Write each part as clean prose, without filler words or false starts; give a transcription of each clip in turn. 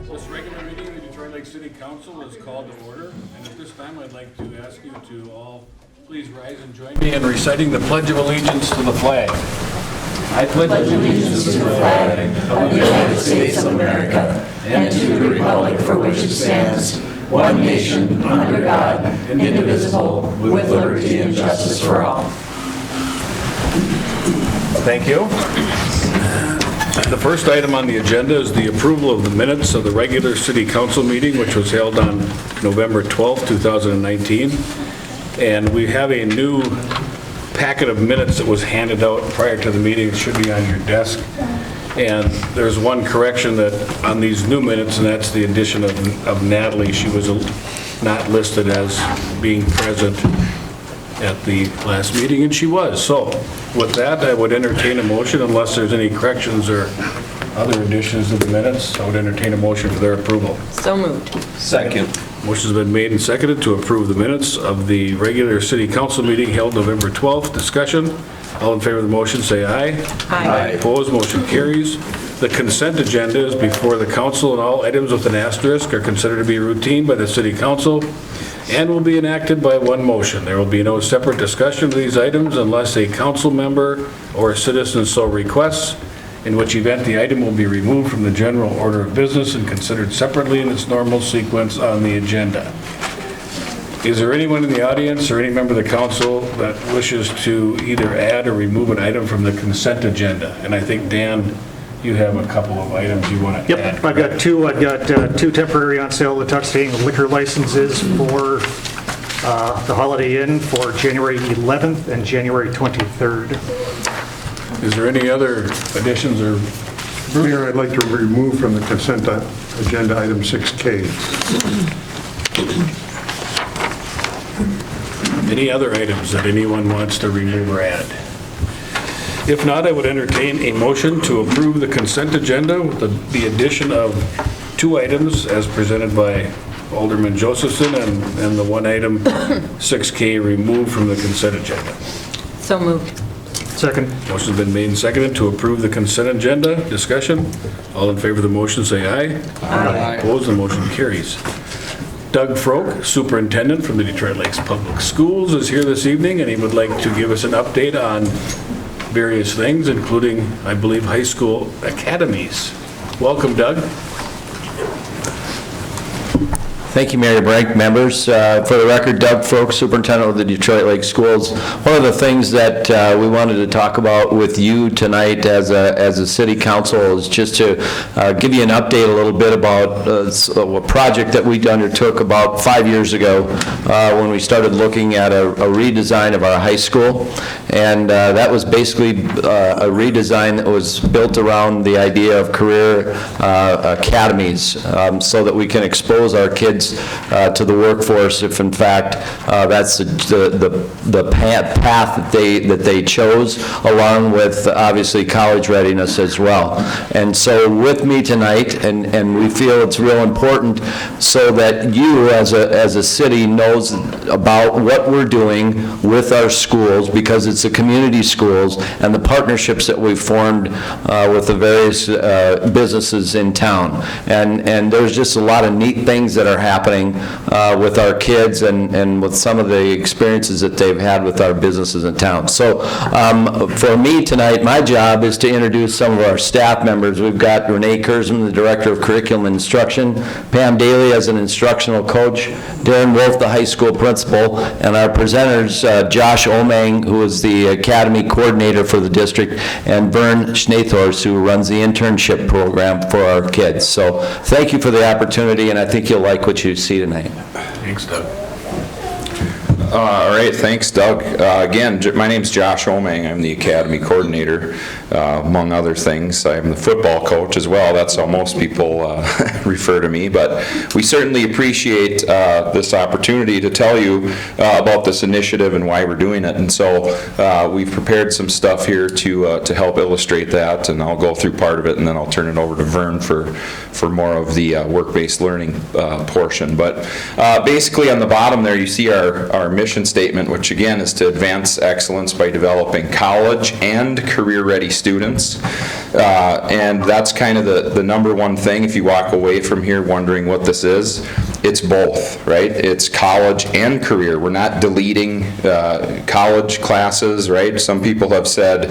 This regular meeting of the Detroit Lake City Council is called to order, and at this time I'd like to ask you to all please rise and join me in reciting the Pledge of Allegiance to the flag. I pledge allegiance to the flag of the United States of America and to the republic for which it stands, one nation, under God, indivisible, with liberty and justice for all. Thank you. The first item on the agenda is the approval of the minutes of the regular city council meeting, which was held on November 12th, 2019. And we have a new packet of minutes that was handed out prior to the meeting. It should be on your desk. And there's one correction that on these new minutes, and that's the addition of Natalie. She was not listed as being present at the last meeting, and she was. So with that, I would entertain a motion, unless there's any corrections or other additions to the minutes. I would entertain a motion for their approval. So moved. Second. Motion's been made and seconded to approve the minutes of the regular city council meeting held November 12th. Discussion. All in favor of the motion, say aye. Aye. Opposed, motion carries. The consent agenda is before the council, and all items with an asterisk are considered to be routine by the city council and will be enacted by one motion. There will be no separate discussion of these items unless a council member or a citizen so requests, in which event the item will be removed from the general order of business and considered separately in its normal sequence on the agenda. Is there anyone in the audience or any member of the council that wishes to either add or remove an item from the consent agenda? And I think, Dan, you have a couple of items you want to add. Yep, I've got two. I've got two temporary on sale Tuxtane liquor licenses for the Holiday Inn for January 11th and January 23rd. Is there any other additions or? Mayor, I'd like to remove from the consent agenda item 6K. Any other items that anyone wants to remove or add? If not, I would entertain a motion to approve the consent agenda with the addition of two items as presented by Alderman Josephson and the one item 6K removed from the consent agenda. So moved. Second. Motion's been made and seconded to approve the consent agenda. Discussion? All in favor of the motion, say aye. Aye. Opposed, the motion carries. Doug Froke, Superintendent from the Detroit Lakes Public Schools, is here this evening, and he would like to give us an update on various things, including, I believe, high school academies. Welcome, Doug. Thank you, Mayor Brink, members. For the record, Doug Froke, Superintendent of the Detroit Lake Schools. One of the things that we wanted to talk about with you tonight as a city council is just to give you an update a little bit about a project that we undertook about 5 years ago when we started looking at a redesign of our high school. And that was basically a redesign that was built around the idea of career academies so that we can expose our kids to the workforce if in fact that's the path that they chose, along with obviously college readiness as well. And so with me tonight, and we feel it's real important so that you as a city knows about what we're doing with our schools, because it's the community schools and the partnerships that we've formed with the various businesses in town. And there's just a lot of neat things that are happening with our kids and with some of the experiences that they've had with our businesses in town. So for me tonight, my job is to introduce some of our staff members. We've got Renee Kurzman, the Director of Curriculum and Instruction, Pam Daly as an instructional coach, Darren Wolf, the high school principal, and our presenters, Josh Omang, who is the Academy Coordinator for the district, and Vern Schnathorst, who runs the internship program for our kids. So thank you for the opportunity, and I think you'll like what you see tonight. Thanks, Doug. All right, thanks, Doug. Again, my name's Josh Omang. I'm the Academy Coordinator, among other things. I'm the football coach as well. That's how most people refer to me. But we certainly appreciate this opportunity to tell you about this initiative and why we're doing it. And so we've prepared some stuff here to help illustrate that, and I'll go through part of it, and then I'll turn it over to Vern for more of the work-based learning portion. But basically on the bottom there, you see our mission mission statement, which again is to advance excellence by developing college and career-ready students. And that's kind of the number one thing. If you walk away from here wondering what this is, it's both, right? It's college and career. We're not deleting college classes, right? Some people have said,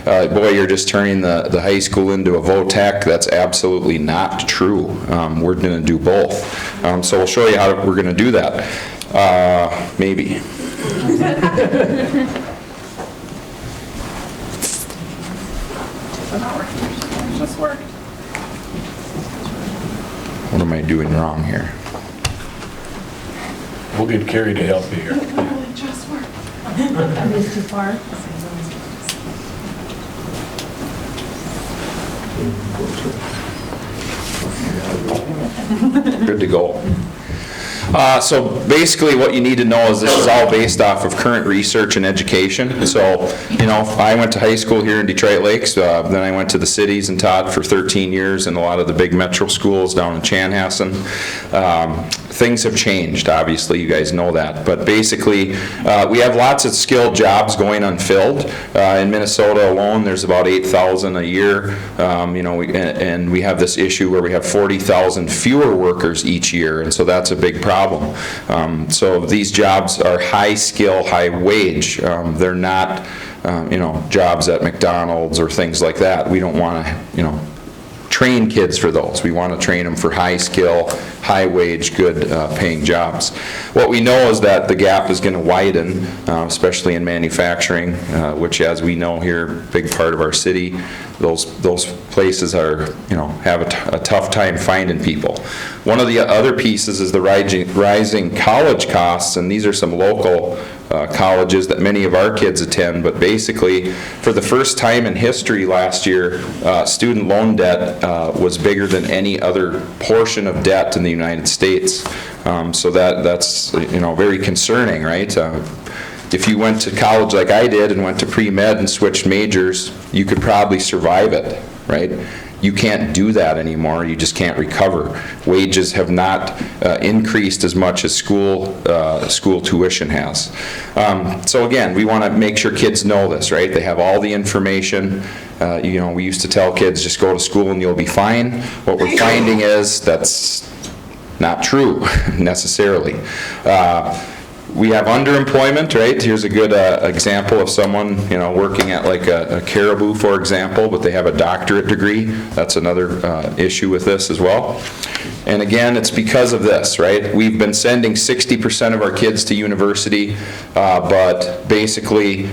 boy, you're just turning the high school into a VOTEC. That's absolutely not true. We're going to do both. So we'll show you how we're going to do that. Maybe. Just worked. What am I doing wrong here? We'll get Carrie to help you here. Literally just worked. Is too far? Good to go. So basically what you need to know is this is all based off of current research and education. So, you know, I went to high school here in Detroit Lakes, then I went to the cities and taught for 13 years in a lot of the big metro schools down in Chanhassen. Things have changed, obviously, you guys know that. But basically, we have lots of skilled jobs going unfilled. In Minnesota alone, there's about 8,000 a year. You know, and we have this issue where we have 40,000 fewer workers each year, and so that's a big problem. So these jobs are high skill, high wage. They're not, you know, jobs at McDonald's or things like that. We don't want to, you know, train kids for those. We want to train them for high skill, high wage, good paying jobs. What we know is that the gap is going to widen, especially in manufacturing, which, as we know here, big part of our city, those places are, you know, have a tough time finding people. One of the other pieces is the rising college costs, and these are some local colleges that many of our kids attend, but basically, for the first time in history last year, student loan debt was bigger than any other portion of debt in the United States. So that's, you know, very concerning, right? If you went to college like I did and went to pre-med and switched majors, you could probably survive it, right? You can't do that anymore. You just can't recover. Wages have not increased as much as school tuition has. So again, we want to make sure kids know this, right? They have all the information. You know, we used to tell kids, just go to school and you'll be fine. What we're finding is that's not true necessarily. We have underemployment, right? Here's a good example of someone, you know, working at like a Caribou, for example, but they have a doctorate degree. That's another issue with this as well. And again, it's because of this, right? We've been sending 60% of our kids to university, but basically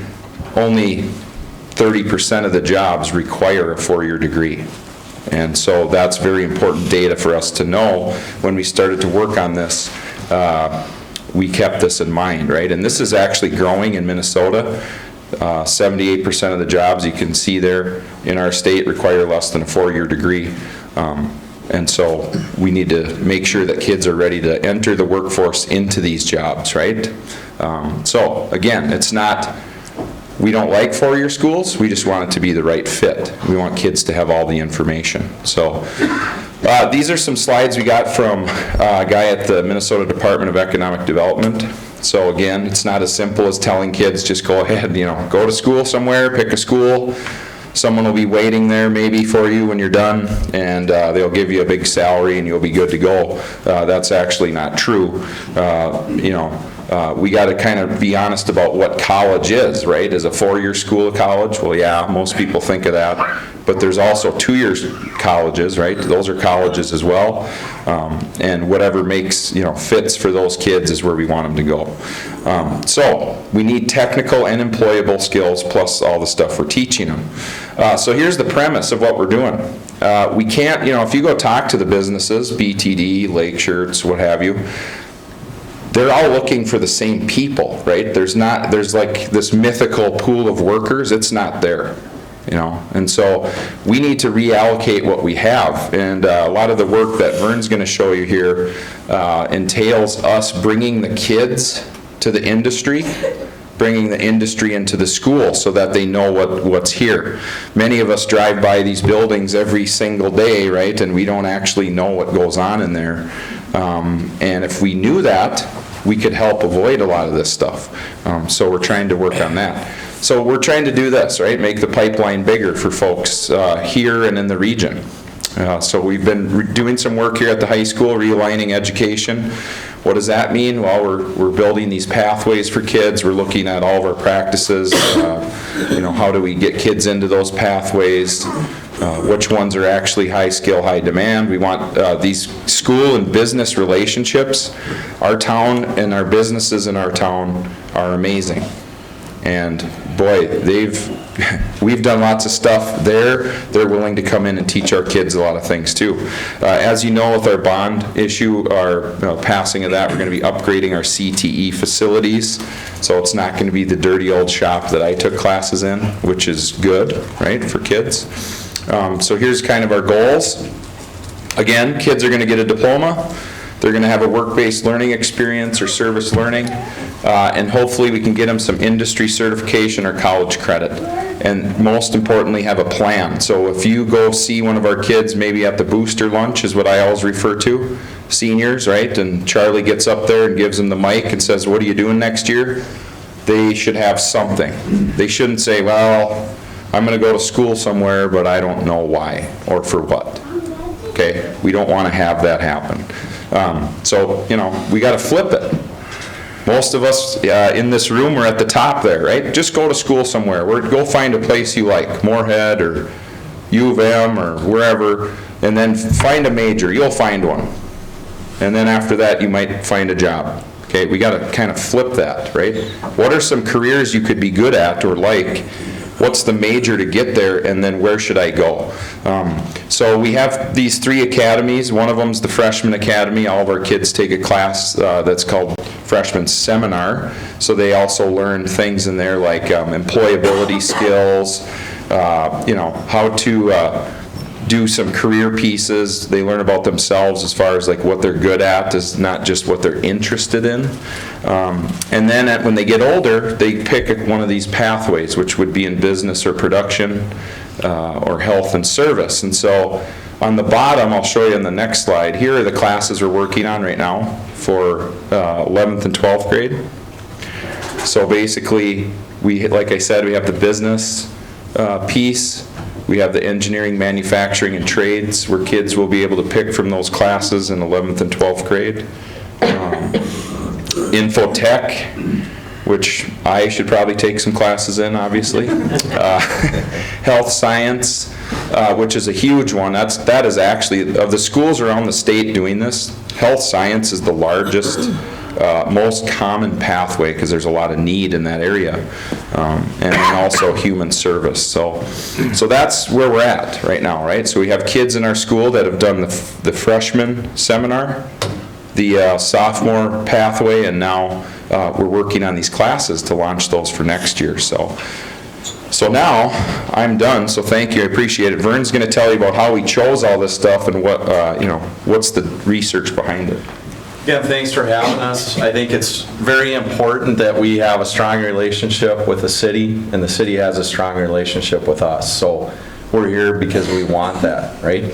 only 30% of the jobs require a 4-year degree. And so that's very important data for us to know. When we started to work on this, we kept this in mind, right? And this is actually growing in Minnesota. 78% of the jobs you can see there in our state require less than a 4-year degree. And so we need to make sure that kids are ready to enter the workforce into these jobs, right? So again, it's not, we don't like 4-year schools, we just want it to be the right fit. We want kids to have all the information. So these are some slides we got from a guy at the Minnesota Department of Economic Development. So again, it's not as simple as telling kids just go ahead, you know, go to school somewhere, pick a school. Someone will be waiting there maybe for you when you're done, and they'll give you a big salary and you'll be good to go. That's actually not true. You know, we got to kind of be honest about what college is, right? Is a 4-year school a college? Well, yeah, most people think of that. But there's also 2-year colleges, right? Those are colleges as well. And whatever makes, you know, fits for those kids is where we want them to go. So we need technical and employable skills plus all the stuff we're teaching them. So here's the premise of what we're doing. We can't, you know, if you go talk to the businesses, BTD, Lake Shirts, what have you, they're all looking for the same people, right? There's like this mythical pool of workers. It's not there, you know? And so we need to reallocate what we have. And a lot of the work that Vern's going to show you here entails us bringing the kids to the industry, bringing the industry into the school so that they know what's here. Many of us drive by these buildings every single day, right? And we don't actually know what goes on in there. And if we knew that, we could help avoid a lot of this stuff. So we're trying to work on that. So we're trying to do this, right? Make the pipeline bigger for folks here and in the region. So we've been doing some work here at the high school, realigning education. What does that mean? Well, we're building these pathways for kids. We're looking at all of our practices. How do we get kids into those pathways? Which ones are actually high skill, high demand? We want these school and business relationships. Our town and our businesses in our town are amazing. And boy, we've done lots of stuff there. They're willing to come in and teach our kids a lot of things too. As you know, with our bond issue, our passing of that, we're going to be upgrading our CTE facilities. So it's not going to be the dirty old shop that I took classes in, which is good, right, for kids. So here's kind of our goals. Again, kids are going to get a diploma. They're going to have a work-based learning experience or service learning, and hopefully we can get them some industry certification or college credit. And most importantly, have a plan. So if you go see one of our kids, maybe at the booster lunch is what I always refer to, seniors, right? And Charlie gets up there and gives them the mic and says, what are you doing next year? They should have something. They shouldn't say, well, I'm going to go to school somewhere, but I don't know why or for what. Okay? We don't want to have that happen. So, we got to flip it. Most of us in this room are at the top there, right? Just go to school somewhere. Go find a place you like, Moorhead or U of M or wherever, and then find a major. You'll find one. And then after that, you might find a job. Okay, we got to kind of flip that, right? What are some careers you could be good at or like? What's the major to get there, and then where should I go? So we have these 3 academies. One of them's the Freshman Academy. All of our kids take a class that's called Freshman Seminar. So they also learn things in there like employability skills, how to do some career pieces. They learn about themselves as far as like what they're good at, is not just what they're interested in. And then when they get older, they pick one of these pathways, which would be in business or production or health and service. And so on the bottom, I'll show you in the next slide, here are the classes we're working on right now for 11th and 12th grade. So basically, like I said, we have the business piece. We have the engineering, manufacturing, and trades, where kids will be able to pick from those classes in 11th and 12th grade. Infotech, which I should probably take some classes in, obviously. Health science, which is a huge one. That is actually, of the schools around the state doing this, health science is the largest, most common pathway, because there's a lot of need in that area, and then also human service. So that's where we're at right now, right? So we have kids in our school that have done the freshman seminar, the sophomore pathway, and now we're working on these classes to launch those for next year. So now I'm done, so thank you, I appreciate it. Vern's going to tell you about how we chose all this stuff and what, what's the research behind it. Yeah, thanks for having us. I think it's very important that we have a strong relationship with the city, and the city has a strong relationship with us. So we're here because we want that, right?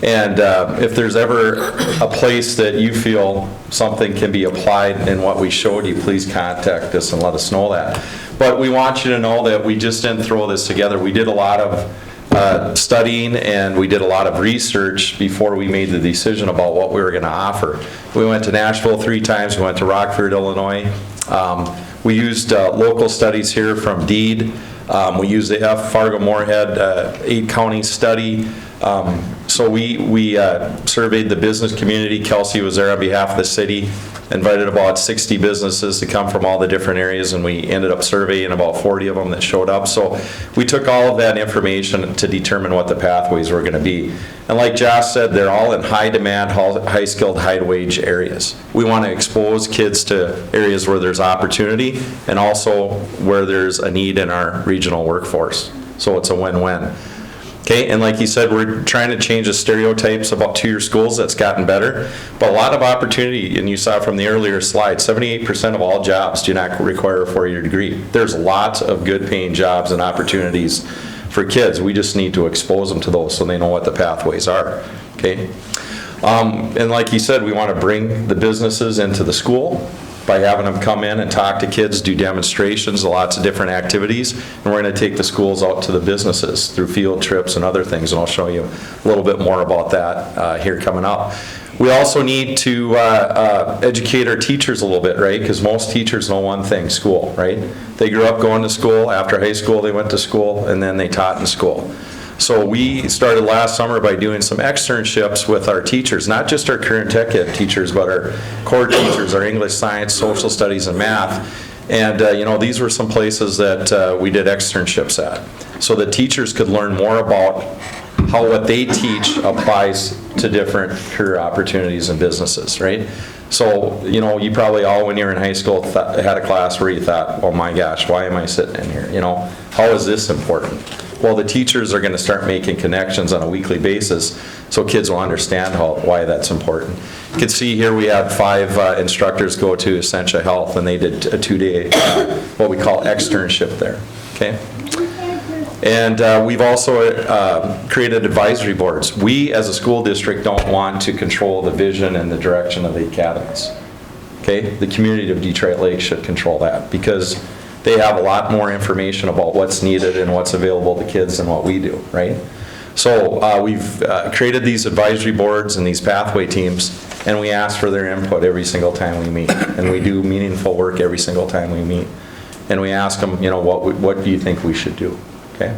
And if there's ever a place that you feel something can be applied in what we showed you, please contact us and let us know that. But we want you to know that we just didn't throw this together. We did a lot of studying, and we did a lot of research before we made the decision about what we were going to offer. We went to Nashville 3 times. We went to Rockford, Illinois. We used local studies here from DEED. We used the Fargo-Moorhead 8-county study. So we surveyed the business community. Kelsey was there on behalf of the city, invited about 60 businesses to come from all the different areas, and we ended up surveying about 40 of them that showed up. So we took all of that information to determine what the pathways were going to be. And like Josh said, they're all in high demand, high skilled, high wage areas. We want to expose kids to areas where there's opportunity and also where there's a need in our regional workforce. So it's a win-win. Okay, and like he said, we're trying to change the stereotypes about 2-year schools. That's gotten better, but a lot of opportunity, and you saw from the earlier slide, 78% of all jobs do not require a 4-year degree. There's lots of good paying jobs and opportunities for kids. We just need to expose them to those so they know what the pathways are, okay? And like he said, we want to bring the businesses into the school. by having them come in and talk to kids, do demonstrations, lots of different activities, and we're going to take the schools out to the businesses through field trips and other things, and I'll show you a little bit more about that here coming up. We also need to educate our teachers a little bit, right? Because most teachers know one thing, school, right? They grew up going to school. After high school, they went to school, and then they taught in school. So we started last summer by doing some externships with our teachers, not just our current tech ed teachers, but our core teachers, our English, science, social studies, and math. And these were some places that we did externships at, so that teachers could learn more about how what they teach applies to different career opportunities and businesses, right? So, you probably all, when you were in high school, had a class where you thought, oh my gosh, why am I sitting in here? How is this important? Well, the teachers are going to start making connections on a weekly basis, so kids will understand why that's important. You can see here we had 5 instructors go to Essentia Health, and they did a 2-day, what we call externship there, okay? And we've also created advisory boards. We, as a school district, don't want to control the vision and the direction of the academies. Okay? The community of Detroit Lakes should control that, because they have a lot more information about what's needed and what's available to kids than what we do, right? So we've created these advisory boards and these pathway teams, and we ask for their input every single time we meet. And we do meaningful work every single time we meet. And we ask them, what do you think we should do? Okay.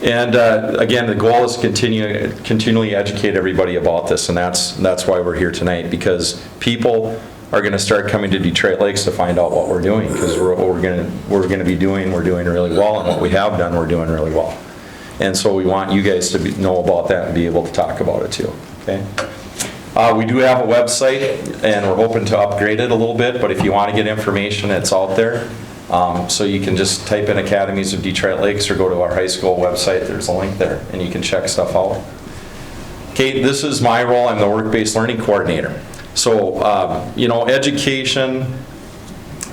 And again, the goal is to continually educate everybody about this, and that's why we're here tonight, because people are going to start coming to Detroit Lakes to find out what we're doing, because we're going to be doing really well, and what we have done, we're doing really well. And so we want you guys to know about that and be able to talk about it too. Okay. We do have a website, and we're hoping to upgrade it a little bit, but if you want to get information, it's out there. So you can just type in Academies of Detroit Lakes or go to our high school website. There's a link there, and you can check stuff out. Okay, this is my role. I'm the work-based learning coordinator. So, education,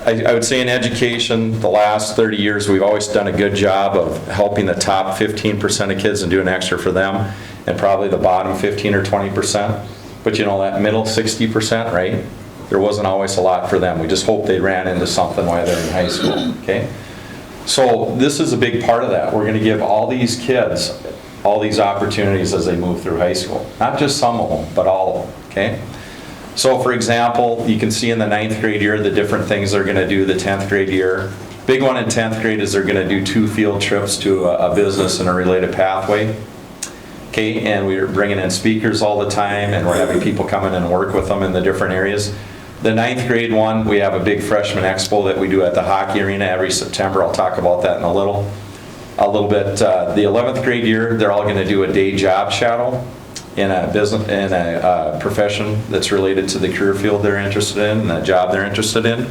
I would say in education, the last 30 years, we've always done a good job of helping the top 15% of kids and doing extra for them, and probably the bottom 15 or 20%. But that middle 60%, right? There wasn't always a lot for them. We just hope they ran into something while they're in high school, okay? So this is a big part of that. We're going to give all these kids all these opportunities as they move through high school. Not just some of them, but all of them, okay? So for example, you can see in the 9th grade year the different things they're going to do the 10th grade year. Big one in 10th grade is they're going to do 2 field trips to a business and a related pathway. Okay, and we're bringing in speakers all the time, and we're having people come in and work with them in the different areas. The 9th grade one, we have a big freshman expo that we do at the hockey arena every September. I'll talk about that in a little bit. The 11th grade year, they're all going to do a day job shadow in a business, in a profession that's related to the career field they're interested in and the job they're interested in.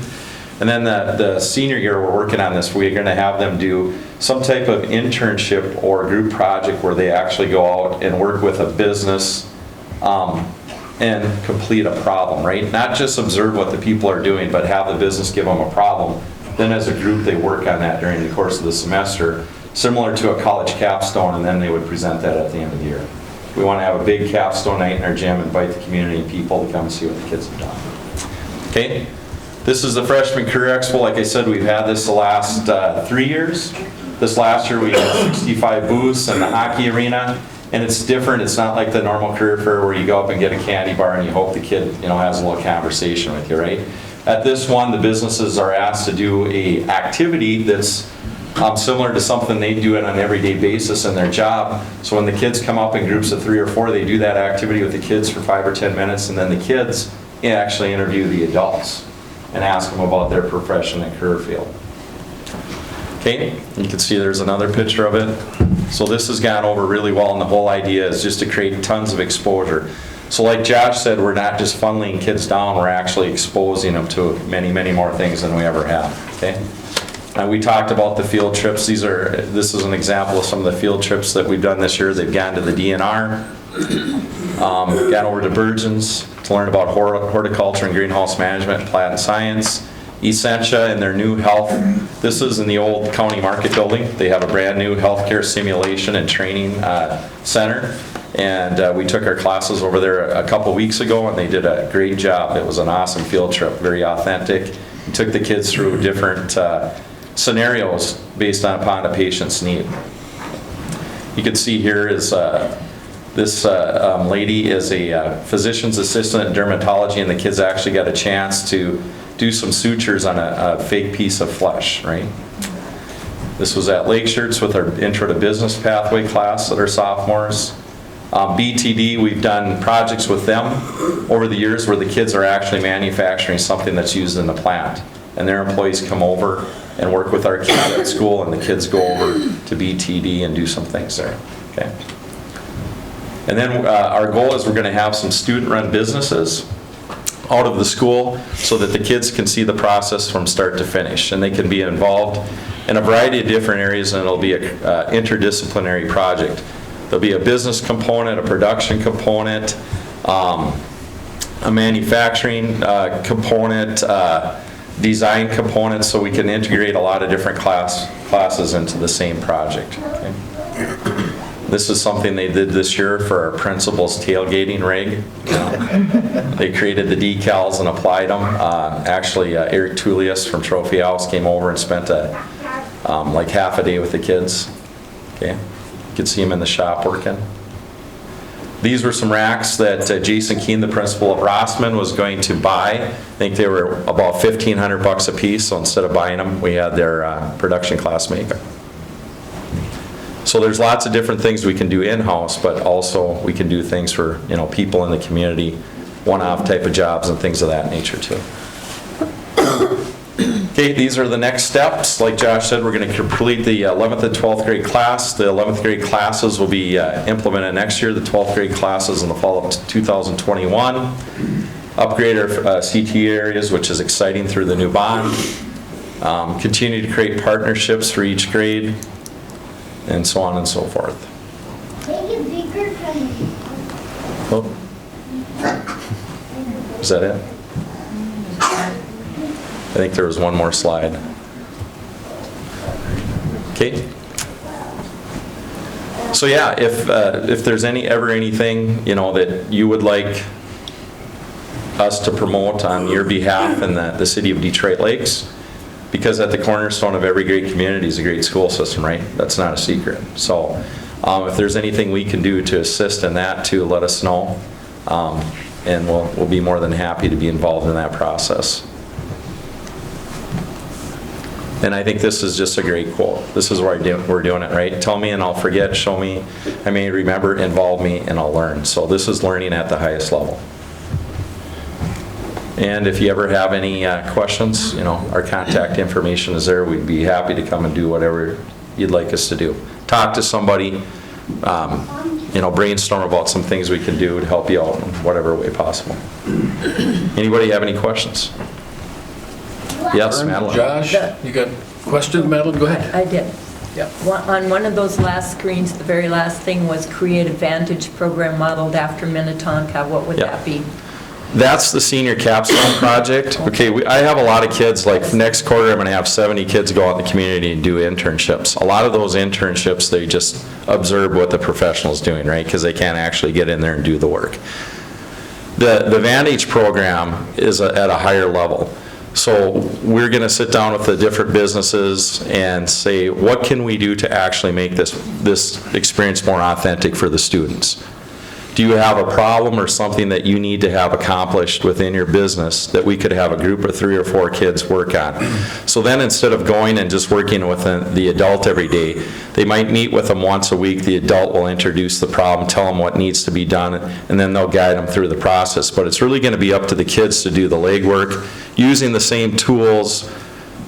And then the senior year, we're working on this. We're going to have them do some type of internship or group project where they actually go out and work with a business and complete a problem, right? Not just observe what the people are doing, but have the business give them a problem. Then as a group, they work on that during the course of the semester, similar to a college capstone, and then they would present that at the end of the year. We want to have a big capstone night in our gym, invite the community and people to come and see what the kids have done. Okay? This is the Freshman Career Expo. Like I said, we've had this the last 3 years. This last year we had 65 booths in the hockey arena, and it's different. It's not like the normal career fair where you go up and get a candy bar and you hope the kid has a little conversation with you, right? At this one, the businesses are asked to do a activity that's similar to something they do on an everyday basis in their job. So when the kids come up in groups of 3 or 4, they do that activity with the kids for 5 or 10 minutes, and then the kids actually interview the adults and ask them about their profession and career field. Okay, you can see there's another picture of it. So this has gone over really well, and the whole idea is just to create tons of exposure. So like Josh said, we're not just funneling kids down, we're actually exposing them to many, many more things than we ever have, okay? Now we talked about the field trips. This is an example of some of the field trips that we've done this year. They've gone to the DNR, gone over to Burgeons to learn about horticulture and greenhouse management, plant science, Essentia and their new health. This is in the old county market building. They have a brand new healthcare simulation and training center. And we took our classes over there a couple weeks ago, and they did a great job. It was an awesome field trip, very authentic. We took the kids through different scenarios based upon a patient's need. You can see here is this lady is a physician's assistant in dermatology, and the kids actually got a chance to do some sutures on a fake piece of flesh, right? This was at Lake Shirts with our Intro to Business Pathway class that are sophomores. BTD, we've done projects with them over the years where the kids are actually manufacturing something that's used in the plant. And their employees come over and work with our kids at school, and the kids go over to BTD and do some things there, okay? And then our goal is we're going to have some student-run businesses out of the school so that the kids can see the process from start to finish, and they can be involved in a variety of different areas, and it'll be an interdisciplinary project. There'll be a business component, a production component, a manufacturing component, design component, so we can integrate a lot of different classes into the same project. Okay? This is something they did this year for our principal's tailgating rig. They created the decals and applied them. Actually, Eric Tullius from Trophy House came over and spent like half a day with the kids. Okay, you can see him in the shop working. These were some racks that Jason Keene, the principal of Rossman, was going to buy. I think they were about $1,500 a piece, so instead of buying them, we had their production class make them. So there's lots of different things we can do in-house, but also we can do things for, you know, people in the community, one-off type of jobs and things of that nature too. Okay, these are the next steps. Like Josh said, we're going to complete the 11th and 12th grade class. The 11th grade classes will be implemented next year. The 12th grade classes in the fall of 2021. Upgrade our CT areas, which is exciting through the new bond. Continue to create partnerships for each grade, and so on and so forth. Oh. Is that it? I think there was one more slide. Okay. So yeah, if there's ever anything, you know, that you would like us to promote on your behalf in the city of Detroit Lakes, because at the cornerstone of every great community is a great school system, right? That's not a secret. So if there's anything we can do to assist in that too, let us know. And we'll be more than happy to be involved in that process. And I think this is just a great quote. This is where we're doing it, right? Tell me and I'll forget, show me, I may remember, involve me, and I'll learn. So this is learning at the highest level. And if you ever have any questions, you know, our contact information is there. We'd be happy to come and do whatever you'd like us to do. Talk to somebody, you know, brainstorm about some things we can do to help you out in whatever way possible. Anybody have any questions? Yes, Madeline. Josh, you got questions, Madeline? Go ahead. I did. Yeah. On one of those last screens, the very last thing was create a Vantage program modeled after Minnetonka. What would Yeah. that be? That's the senior capstone project. Okay, I have a lot of kids, like next quarter I'm going to have 70 kids go out in the community and do internships. A lot of those internships, they just observe what the professional's doing, right? Because they can't actually get in there and do the work. The Vantage program is at a higher level. So we're going to sit down with the different businesses and say, what can we do to actually make this experience more authentic for the students? Do you have a problem or something that you need to have accomplished within your business that we could have a group of 3 or 4 kids work on? So then instead of going and just working with the adult every day, they might meet with them once a week. The adult will introduce the problem, tell them what needs to be done, and then they'll guide them through the process. But it's really going to be up to the kids to do the legwork, using the same tools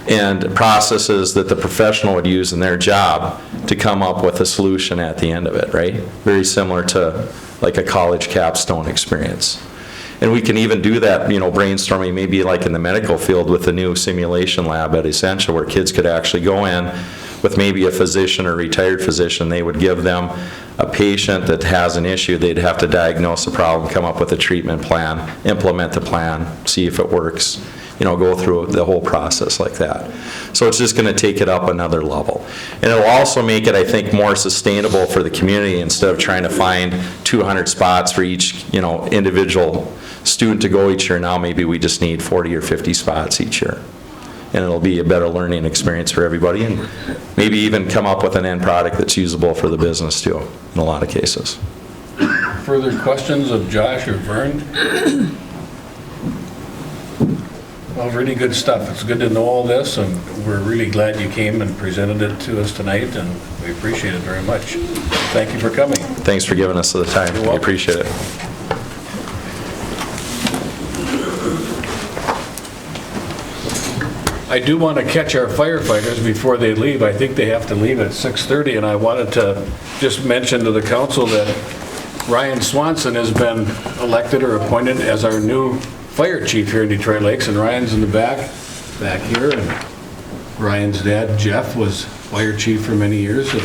and processes that the professional would use in their job to come up with a solution at the end of it, right? Very similar to like a college capstone experience. And we can even do that, you know, brainstorming maybe like in the medical field with the new simulation lab at Essentia, where kids could actually go in with maybe a physician or retired physician. They would give them a patient that has an issue. They'd have to diagnose the problem, come up with a treatment plan, implement the plan, see if it works. go through the whole process like that. So it's just going to take it up another level. And it'll also make it, I think, more sustainable for the community instead of trying to find 200 spots for each, individual student to go each year. Now maybe we just need 40 or 50 spots each year. And it'll be a better learning experience for everybody, and maybe even come up with an end product that's usable for the business too, in a lot of cases. Further questions of Josh or Vern? Well, really good stuff. It's good to know all this, and we're really glad you came and presented it to us tonight, and we appreciate it very much. Thank you for coming. Thanks for giving us the time. You're We welcome. appreciate it. I do want to catch our firefighters before they leave. I think they have to leave at 6:30, and I wanted to just mention to the council that Ryan Swanson has been elected or appointed as our new fire chief here in Detroit Lakes, and Ryan's in the back here, and Ryan's dad, Jeff, was fire chief for many years, and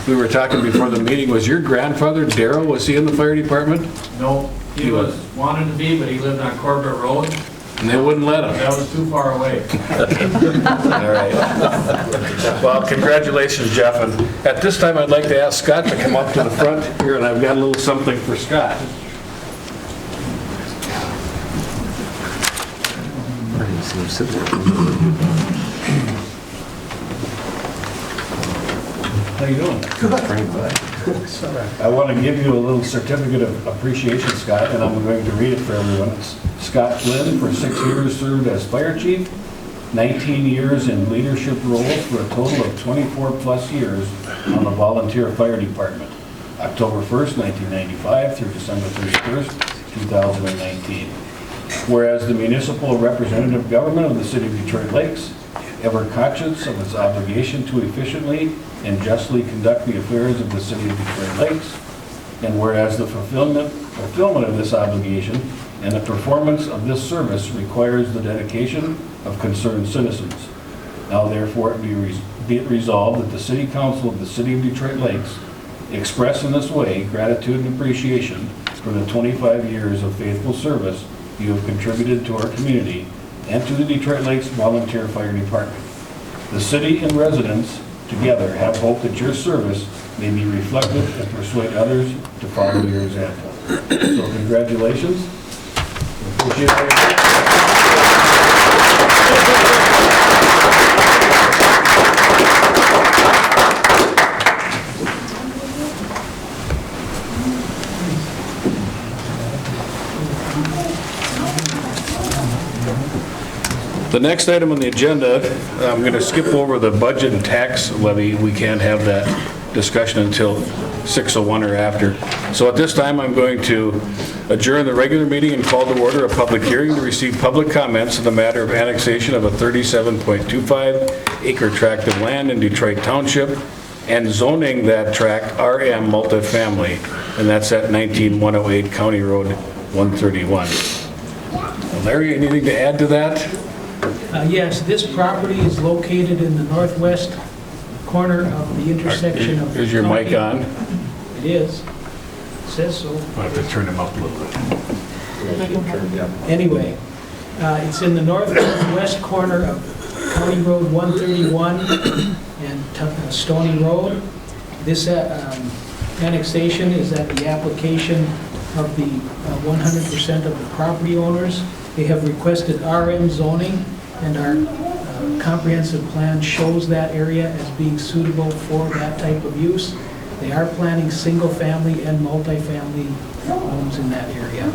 we were talking before the meeting, was your grandfather, Darrell, was he in the fire department? No, he was, wanted to be, but he lived on Corbett Road. And they wouldn't let him. That was too far away. All right. Well, congratulations, Jeff. And at this time, I'd like to ask Scott to come up to the front here, and I've got a little something for Scott. How you doing? I want to give you a little certificate of appreciation, Scott, and I'm going to read it for everyone. It's Scott Flynn, for 6 years served as fire chief, 19 years in leadership roles for a total of 24-plus years on the volunteer fire department, October 1st, 1995 through December 31st, 2019. Whereas the municipal representative government of the city of Detroit Lakes, ever conscious of its obligation to efficiently and justly conduct the affairs of the city of Detroit Lakes, and whereas the fulfillment of this obligation and the performance of this service requires the dedication of concerned citizens. Now therefore be it resolved that the City Council of the City of Detroit Lakes express in this way gratitude and appreciation for the 25 years of faithful service you have contributed to our community and to the Detroit Lakes Volunteer Fire Department. The city and residents together have hope that your service may be reflected and persuade others to follow your example. So congratulations. Appreciate it. The next item on the agenda, I'm going to skip over the budget and tax levy. We can't have that discussion until 6:01 or after. So at this time, I'm going to adjourn the regular meeting and call to order a public hearing to receive public comments on the matter of annexation of a 37.25 acre tract of land in Detroit Township and zoning that tract RM multifamily, and that's at 19108 County Road 131. Larry, anything to add to that? Yes, this property is located in the northwest corner of the intersection of... Is your mic on? It is. It says so. I have to turn him up a little bit. Anyway, it's in the northwest corner of County Road 131 and Stony Road. This annexation is at the application of the 100% of the property owners. They have requested RM zoning, and our comprehensive plan shows that area as being suitable for that type of use. They are planning single-family and multifamily homes in that area.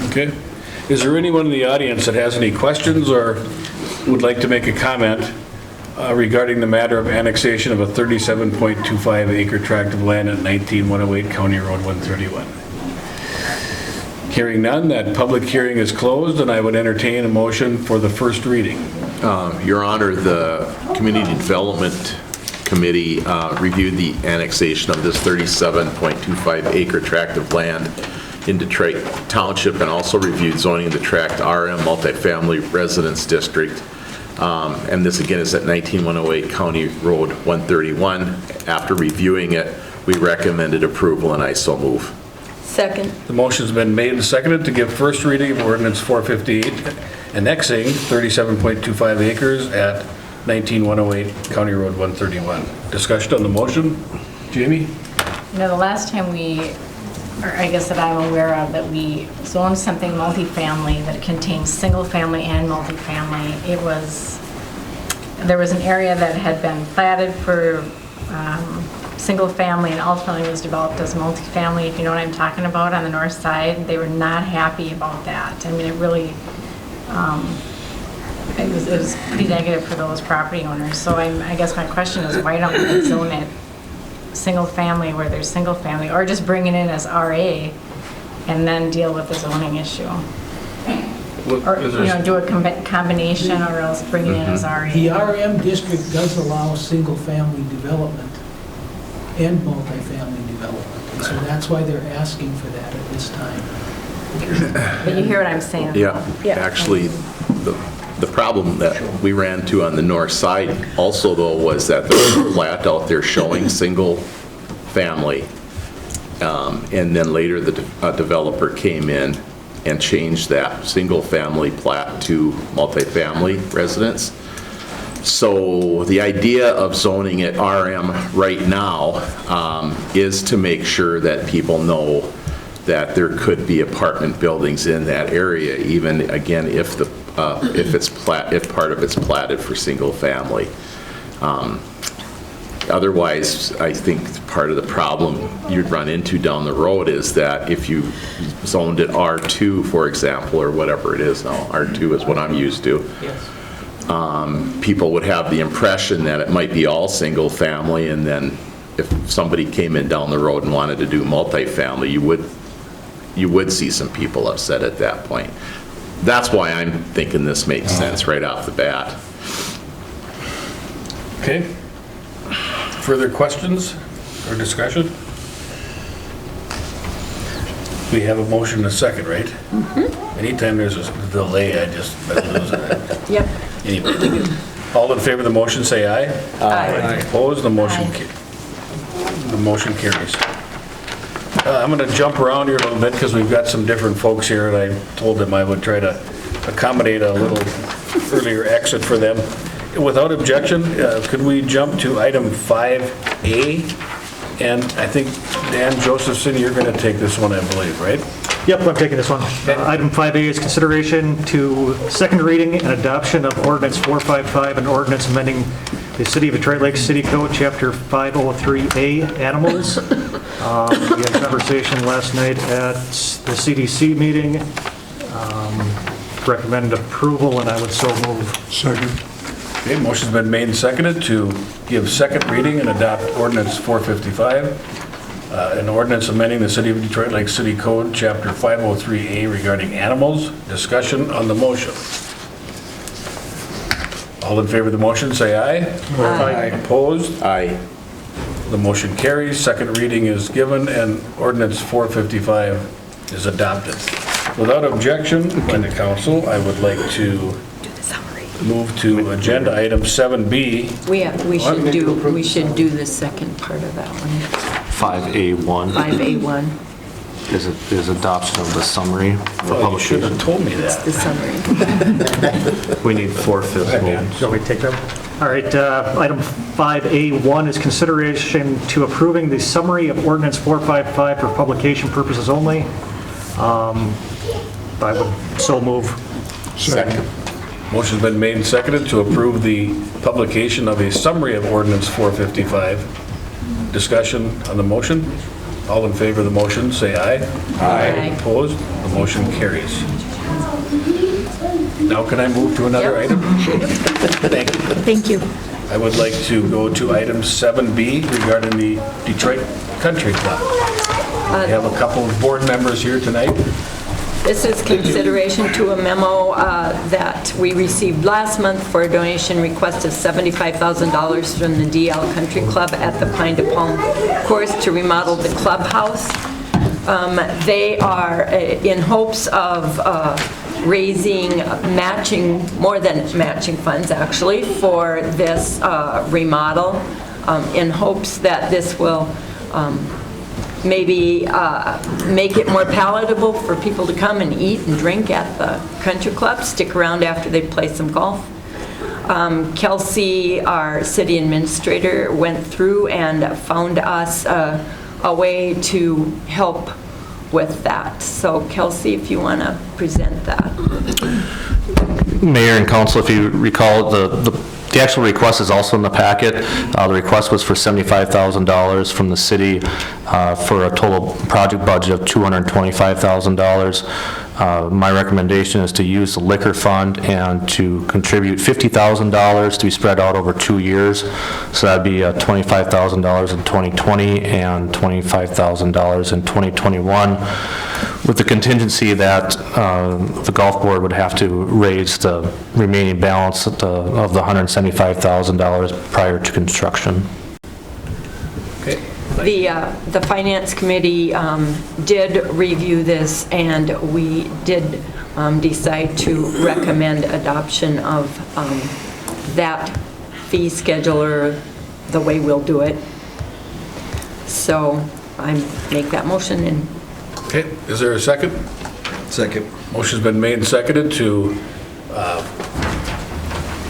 Okay. Is there anyone in the audience that has any questions or would like to make a comment regarding the matter of annexation of a 37.25 acre tract of land at 19108 County Road 131? Hearing none, that public hearing is closed, and I would entertain a motion for the first reading. Your Honor, the Community Development Committee reviewed the annexation of this 37.25 acre tract of land in Detroit Township and also reviewed zoning of the tract RM Multifamily Residence District. And this again is at 19108 County Road 131. After reviewing it, we recommended approval, and I so move. Second. The motion's been made and seconded to give first reading of ordinance 458, annexing 37.25 acres at 19108 County Road 131. Discussion on the motion? Jamie? You know, the last time or I guess that I'm aware of, that we zoned something multifamily that contains single family and multifamily, there was an area that had been platted for single family and ultimately was developed as multifamily, if you know what I'm talking about, on the north side. They were not happy about that. I mean, it really, it was pretty negative for those property owners. So I guess my question is, why don't we zone it single family where there's single family, or just bring it in as RA and then deal with the zoning issue? Or, do a combination, or else bring it in as RA. The RM district does allow single-family development and multifamily development, and so that's why they're asking for that at this time. But you hear what I'm saying? Yeah, actually, the problem that we ran into on the north side also, though, was that there was a plat out there showing single family, and then later the developer came in and changed that single family plat to multifamily residence. So the idea of zoning it RM right now is to make sure that people know that there could be apartment buildings in that area, even, again, if part of it's platted for single family. Otherwise, I think part of the problem you'd run into down the road is that if you zoned it R2, for example, or whatever it is now, R2 is what I'm used to, people would have the impression that it might be all single family, and then if somebody came in down the road and wanted to do multifamily, you would see some people upset at that point. That's why I'm thinking this makes sense right off the bat. Okay. Further questions or discussion? We have a motion and a second, right? Mm-hmm. Anytime there's a delay, I lose it. Yep. Anyway, all in favor of the motion, say aye. Aye. Opposed, the motion carries. I'm going to jump around here a little bit because we've got some different folks here, and I told them I would try to accommodate a little earlier exit for them. Without objection, could we jump to item 5A? And I think, Dan Josephson, you're going to take this one, I believe, right? Yep, I'm taking this one. Item 5A is consideration to second reading and adoption of ordinance 455, an ordinance amending the City of Detroit Lakes City Code, Chapter 503A, Animals. We had a conversation last night at the CDC meeting. Recommend approval, and I would so move. Second. Okay, motion's been made and seconded to give second reading and adopt ordinance 455, an ordinance amending the City of Detroit Lakes City Code, Chapter 503A regarding animals. Discussion on the motion. All in favor of the motion, say aye. Aye. Opposed? Aye. The motion carries. Second reading is given, and ordinance 455 is adopted. Without objection by the council, I would like to move to agenda item 7B. We should do the second part of that one. 5A1 5A1, is adoption of the summary for Oh, you should publication. have told me that. the summary. We need 4/5 votes. Shall we take that? All right, item 5A1 is consideration to approving the summary of ordinance 455 for publication purposes only. I would so move. Second. Motion's been made and seconded to approve the publication of a summary of ordinance 455. Discussion on the motion. All in favor of the motion, say aye. Aye. Opposed? The motion carries. Now can I move to another Yep. item? Thank you. Thank you. I would like to go to item 7B regarding the Detroit Country Club. We have a couple of board members here tonight. This is consideration to a memo that we received last month for a donation request of $75,000 from the DL Country Club at the Pine to Palm course to remodel the clubhouse. They are in hopes of raising more than matching funds, actually, for this remodel, in hopes that this will maybe make it more palatable for people to come and eat and drink at the country club, stick around after they play some golf. Kelsey, our city administrator, went through and found us a way to help with that. So Kelsey, if you want to present that. Mayor and council, if you recall, the actual request is also in the packet. The request was for $75,000 from the city for a total project budget of $225,000. My recommendation is to use the liquor fund and to contribute $50,000 to be spread out over 2 years. So that'd be $25,000 in 2020 and $25,000 in 2021, with the contingency that the golf board would have to raise the remaining balance of the $175,000 prior to construction. The Finance Committee did review this, and we did decide to recommend adoption of that fee schedule, or the way we'll do it. So I make that motion. And Okay, is there a second? Second. Motion's been made and seconded to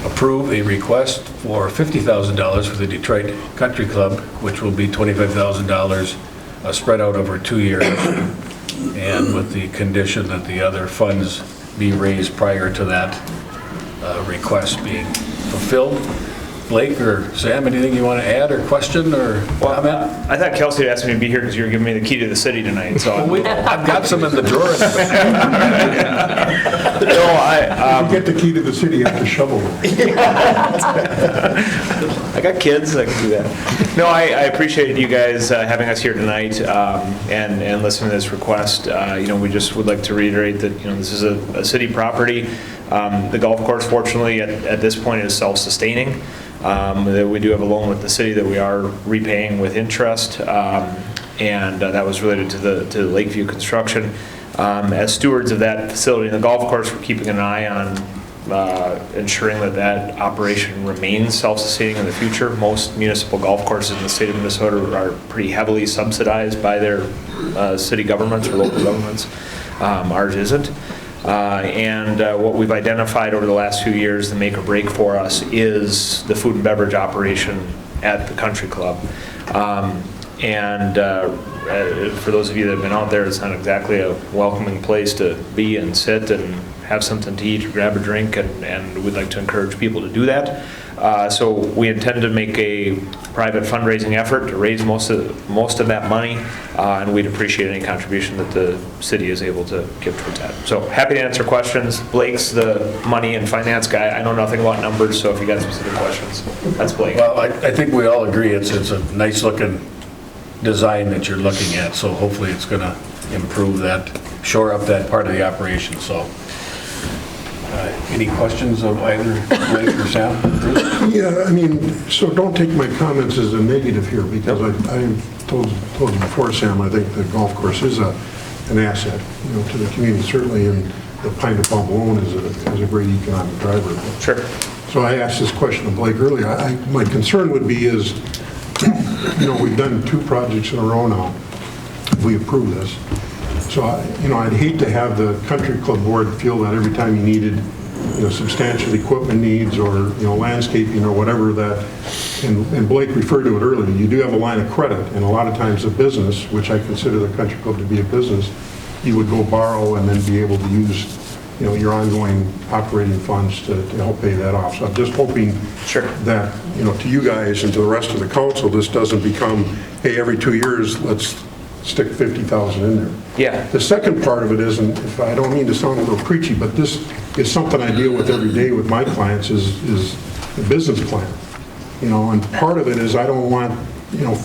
approve a request for $50,000 for the Detroit Country Club, which will be $25,000 spread out over 2 years, and with the condition that the other funds be raised prior to that request being fulfilled. Blake or Sam, anything you want to add or question or comment? I thought Kelsey asked me to be here because you were giving me the key to the city tonight, so. I've got some in the drawer. You get the key to the city, you have to shovel it. I got kids, I can do that. No, I appreciate you guys having us here tonight and listening to this request. We just would like to reiterate that, this is a city property. The golf course, fortunately, at this point is self-sustaining. That we do have a loan with the city that we are repaying with interest, and that was related to the Lakeview construction. As stewards of that facility and the golf course, we're keeping an eye on ensuring that operation remains self-sustaining in the future. Most municipal golf courses in the state of Minnesota are pretty heavily subsidized by their city governments or local governments. Ours isn't. What we've identified over the last few years, the make or break for us, is the food and beverage operation at the country club. For those of you that have been out there, it's not exactly a welcoming place to be and sit and have something to eat or grab a drink, and we'd like to encourage people to do that. So we intend to make a private fundraising effort to raise most of that money, and we'd appreciate any contribution that the city is able to give towards that. So happy to answer questions. Blake's the money and finance guy. I know nothing about numbers, so if you got specific questions, that's Blake. Well, I think we all agree it's a nice looking design that you're looking at, so hopefully it's going to improve that, shore up that part of the operation. So any questions of either Blake or Sam? Yeah, so don't take my comments as a negative here, because I told you before, Sam, I think the golf course is an asset, to the community, certainly, and the Pine to Palm alone is a great economic driver. Sure. So I asked this question of Blake earlier. My concern would be is, we've done 2 projects in a row now, if we approve this. So, I'd hate to have the country club board feel that every time you needed, substantial equipment needs or, landscaping or whatever that, and Blake referred to it earlier, you do have a line of credit, and a lot of times a business, which I consider the country club to be a business, you would go borrow and then be able to use, your ongoing operating funds to help pay that off. So I'm just hoping that, to you guys and to the rest of the council, this doesn't become, hey, every 2 years, let's stick 50,000 in there. Yeah. The second part of it is, and if I don't mean to sound a little preachy, but this is something I deal with every day with my clients, is the business plan. And part of it is I don't want,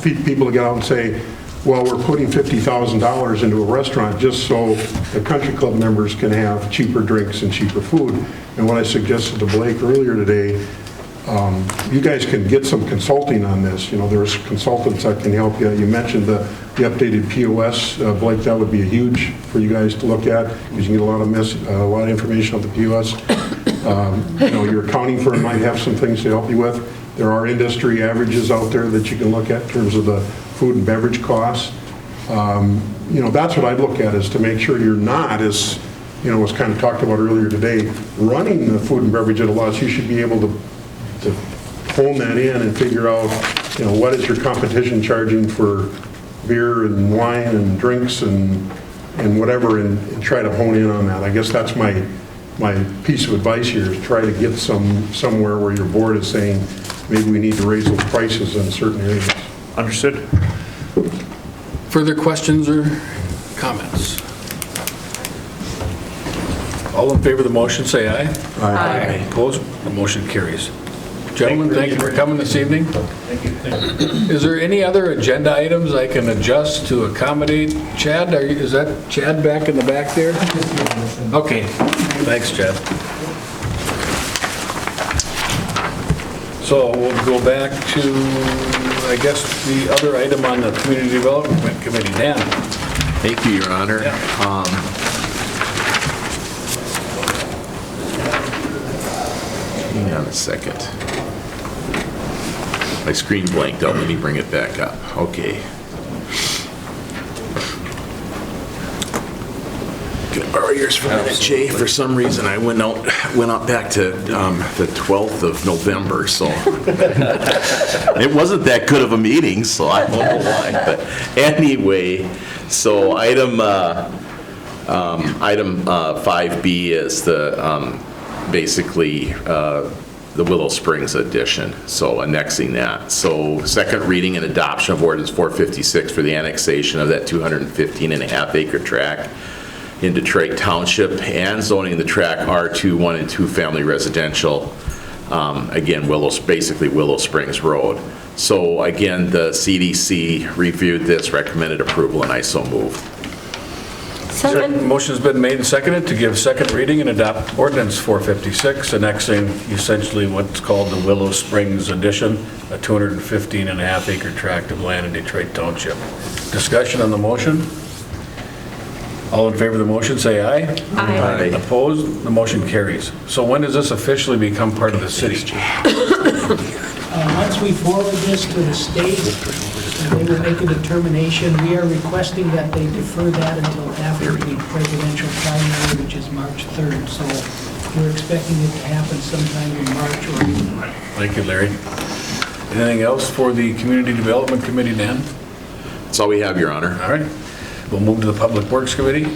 people to get out and say, well, we're putting $50,000 into a restaurant just so the country club members can have cheaper drinks and cheaper food. And what I suggested to Blake earlier today, you guys can get some consulting on this. There's consultants that can help you. You mentioned the updated POS. Blake, that would be huge for you guys to look at, because you can get a lot of information on the POS. Your accounting firm might have some things to help you with. There are industry averages out there that you can look at in terms of the food and beverage costs. That's what I look at, is to make sure you're not, as, was kind of talked about earlier today, running the food and beverage at a loss. You should be able to hone that in and figure out, what is your competition charging for beer and wine and drinks and whatever, and try to hone in on that. I guess that's my piece of advice here, is try to get somewhere where your board is saying, maybe we need to raise those prices in certain areas. Understood. Further questions or comments? All in favor of the motion, say aye. Aye. Opposed? The motion carries. Gentlemen, thank you for coming this evening. Thank you. Is there any other agenda items I can adjust to accommodate Chad? Is that Chad back in the back there? Okay, thanks, Chad. So we'll go back to, I guess, the other item on the Community Development Committee. Dan? Thank you, Your Honor. Hang on a second. My screen blanked out. Let me bring it back up. Okay. Can I borrow yours for a minute, Jay? For some reason, I went up back to the 12th of November, so it wasn't that good of a meeting, so I don't know why. But anyway, so item 5B is the basically the Willow Springs addition, so annexing that. So second reading and adoption of ordinance 456 for the annexation of that 215.5 acre tract in Detroit Township and zoning the tract R2, 1 and 2 family residential. Again, basically Willow Springs Road. So again, the CDC reviewed this, recommended approval, and I so move. Second. Motion's been made and seconded to give second reading and adopt ordinance 456, annexing essentially what's called the Willow Springs addition, a 215.5 acre tract of land in Detroit Township. Discussion on the motion? All in favor of the motion, say aye. Aye. Opposed? The motion carries. So when does this officially become part of the city? Once we forward this to the state, they will make a determination. We are requesting that they defer that until after the presidential primary, which is March 3rd. So we're expecting it to happen sometime in March or April. Thank you, Larry. Anything else for the Community Development Committee, Dan? That's all we have, Your Honor. All right. We'll move to the Public Works Committee.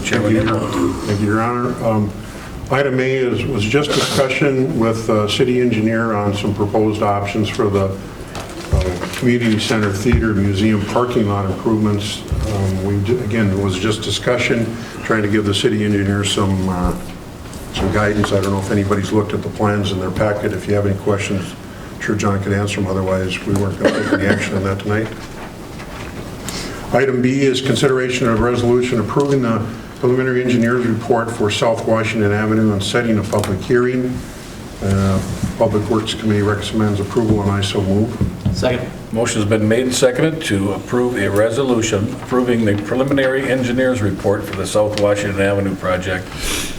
Chairman Inhofe. Thank you, Your Honor. Item A was just discussion with city engineer on some proposed options for the community center, theater, museum parking lot improvements. Again, it was just discussion, trying to give the city engineer some guidance. I don't know if anybody's looked at the plans in their packet. If you have any questions, I'm sure John could answer them. Otherwise, we weren't going to take any action on that tonight. Item B is consideration of resolution approving the preliminary engineer's report for South Washington Avenue and setting a public hearing. Public Works Committee recommends approval, and I so move. Second. Motion's been made and seconded to approve a resolution approving the preliminary engineer's report for the South Washington Avenue project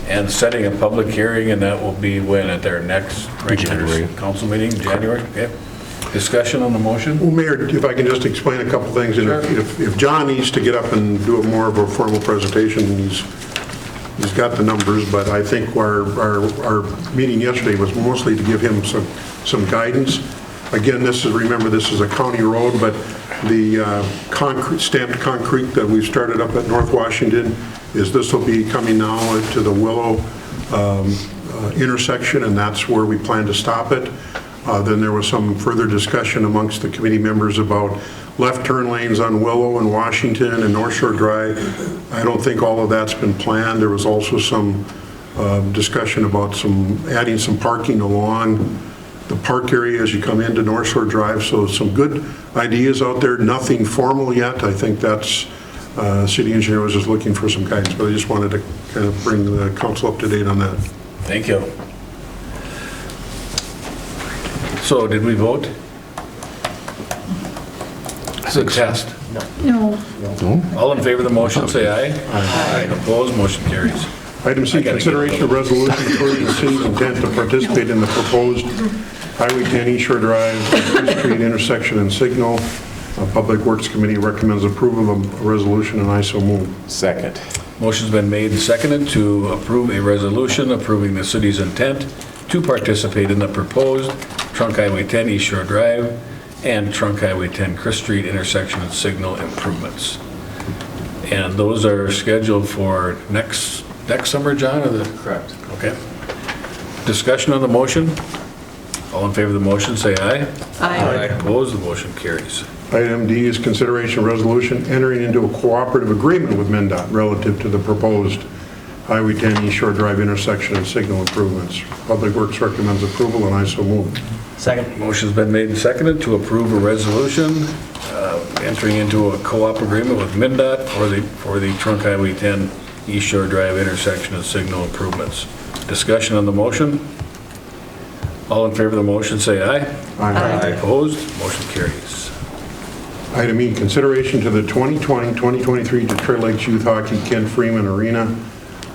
and setting a public hearing, and that will be when at their next regular council meeting, January. Okay. Discussion on the motion? Well, Mayor, if I can just explain a couple things. And if John needs to get up and do a more of a formal presentation, he's got the numbers, but I think our meeting yesterday was mostly to give him some guidance. Again, remember, this is a county road, but the stamped concrete that we've started up at North Washington this will be coming now to the Willow intersection, and that's where we plan to stop it. Then there was some further discussion amongst the committee members about left turn lanes on Willow and Washington and North Shore Drive. I don't think all of that's been planned. There was also some discussion about adding some parking along the park area as you come into North Shore Drive. So some good ideas out there. Nothing formal yet. I think that's city engineer was just looking for some guidance, but I just wanted to kind of bring the council up to date on that. Thank you. So, did we vote? It's a test. No. All in favor of the motion, say aye. Aye. Opposed, motion carries. Item C, consideration of resolution approving the city's intent to participate in the proposed Highway 10 East Shore Drive, East Street intersection and signal. Public Works Committee recommends approval of a resolution, and I so move. Second. Motion's been made and seconded to approve a resolution approving the city's intent to participate in the proposed Trunk Highway 10 East Shore Drive and Trunk Highway 10 Chris Street intersection and signal improvements. And those are scheduled for next summer, John? Correct. Okay. Discussion on the motion? All in favor of the motion, say aye. Aye. Opposed, the motion carries. Item D is consideration of resolution entering into a cooperative agreement with MnDOT relative to the proposed Highway 10 East Shore Drive intersection and signal improvements. Public Works recommends approval, and I so move. Second. Motion's been made and seconded to approve a resolution entering into a co-op agreement with MnDOT for the Trunk Highway 10 East Shore Drive intersection and signal improvements. Discussion on the motion? All in favor of the motion, say aye. Aye. Opposed? Motion carries. Item E, consideration to the 2020-2023 Detroit Lakes Youth Hockey Ken Freeman Arena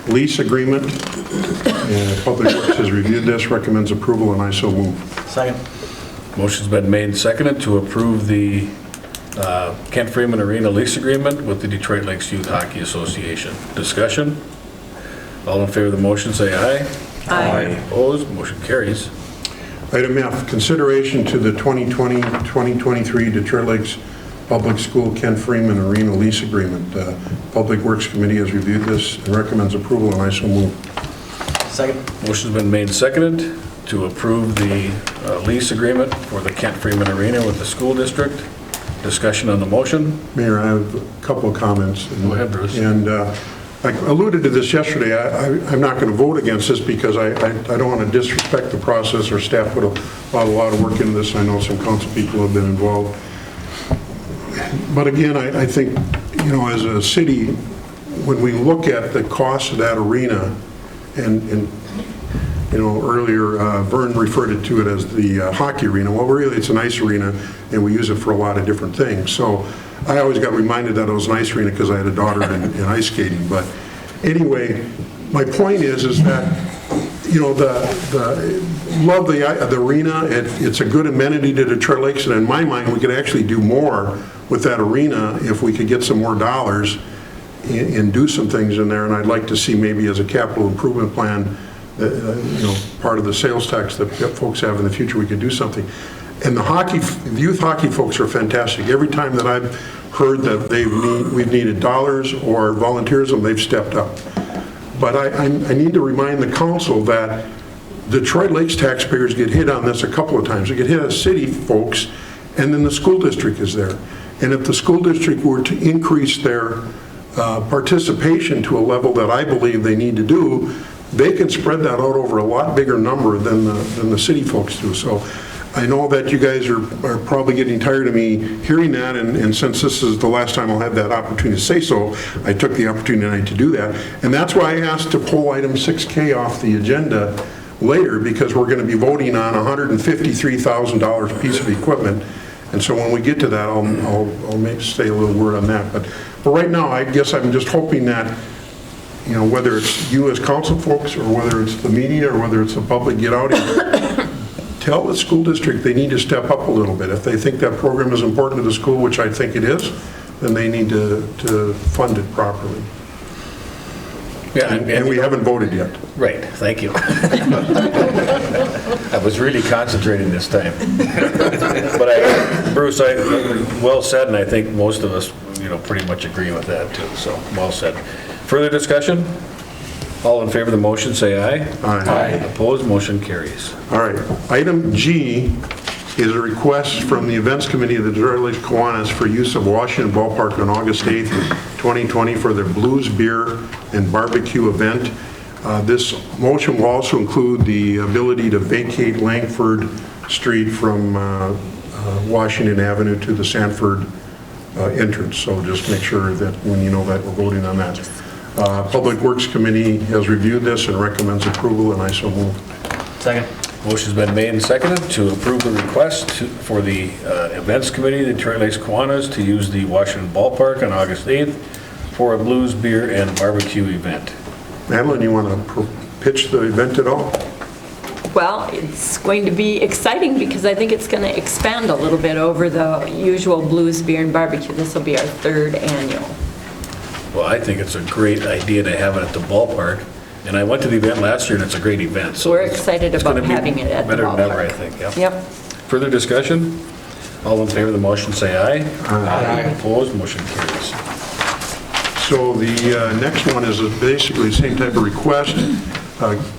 lease agreement. Public Works has reviewed this, recommends approval, and I so move. Second. Motion's been made and seconded to approve the Kent Freeman Arena lease agreement with the Detroit Lakes Youth Hockey Association. Discussion? All in favor of the motion, say aye. Aye. Opposed? Motion carries. Item F, consideration to the 2020-2023 Detroit Lakes Public School Ken Freeman Arena lease agreement. Public Works Committee has reviewed this and recommends approval, and I so move. Second. Motion's been made and seconded to approve the lease agreement for the Kent Freeman Arena with the school district. Discussion on the motion? Mayor, I have a couple of comments. Go ahead, Bruce. And I alluded to this yesterday. I'm not going to vote against this because I don't want to disrespect the process. Our staff put a lot of work into this. I know some council people have been involved. But again, I think, as a city, when we look at the cost of that arena, and earlier Vern referred to it as the hockey arena. Well, really, it's an ice arena, and we use it for a lot of different things. So I always got reminded that it was an ice arena because I had a daughter in ice skating. But anyway, my point is that, love the arena. It's a good amenity to Detroit Lakes, and in my mind, we could actually do more with that arena if we could get some more dollars and do some things in there. And I'd like to see maybe as a capital improvement plan, part of the sales tax that folks have in the future, we could do something. And the youth hockey folks are fantastic. Every time that I've heard that we've needed dollars or volunteerism, they've stepped up. But I need to remind the council that Detroit Lakes taxpayers get hit on this a couple of times. They get hit as city folks, and then the school district is there. And if the school district were to increase their participation to a level that I believe they need to do, they can spread that out over a lot bigger number than the city folks do. So I know that you guys are probably getting tired of me hearing that, and since this is the last time I'll have that opportunity to say so, I took the opportunity tonight to do that. And that's why I asked to pull item 6K off the agenda later, because we're going to be voting on a $153,000 piece of equipment. And so when we get to that, I'll maybe say a little word on that. But right now, I guess I'm just hoping that, whether it's you as council folks, or whether it's the media, or whether it's the public, get out here. Tell the school district they need to step up a little bit. If they think that program is important to the school, which I think it is, then they need to fund it properly. Yeah, and we haven't voted yet. Right, thank you. I was really concentrating this time. But Bruce, well said, and I think most of us, pretty much agree with that too, so well said. Further discussion? All in favor of the motion, say aye. Aye. Opposed, motion carries. All right. Item G is a request from the Events Committee of the Detroit Lakes Kiwanis for use of Washington Ballpark on August 8th, 2020 for their Blues Beer and Barbecue event. This motion will also include the ability to vacate Langford Street from Washington Avenue to the Sanford entrance. So just make sure that when you know that we're voting on that. Public Works Committee has reviewed this and recommends approval, and I so move. Second. Motion's been made and seconded to approve the request for the Events Committee, the Detroit Lakes Kiwanis, to use the Washington Ballpark on August 8th for a Blues Beer and Barbecue event. Madeline, you want to pitch the event at all? well, it's going to be exciting because I think it's going to expand a little bit over the usual Blues Beer and Barbecue. This will be our 3rd annual. Well, I think it's a great idea to have it at the ballpark, and I went to the event last year, and it's a great event. So we're excited it's about gonna be having it at the better than ever, I ballpark. think, yep. Yep. Further discussion? All in favor of the motion, say aye. Aye. Opposed, motion carries. So the next one is basically the same type of request.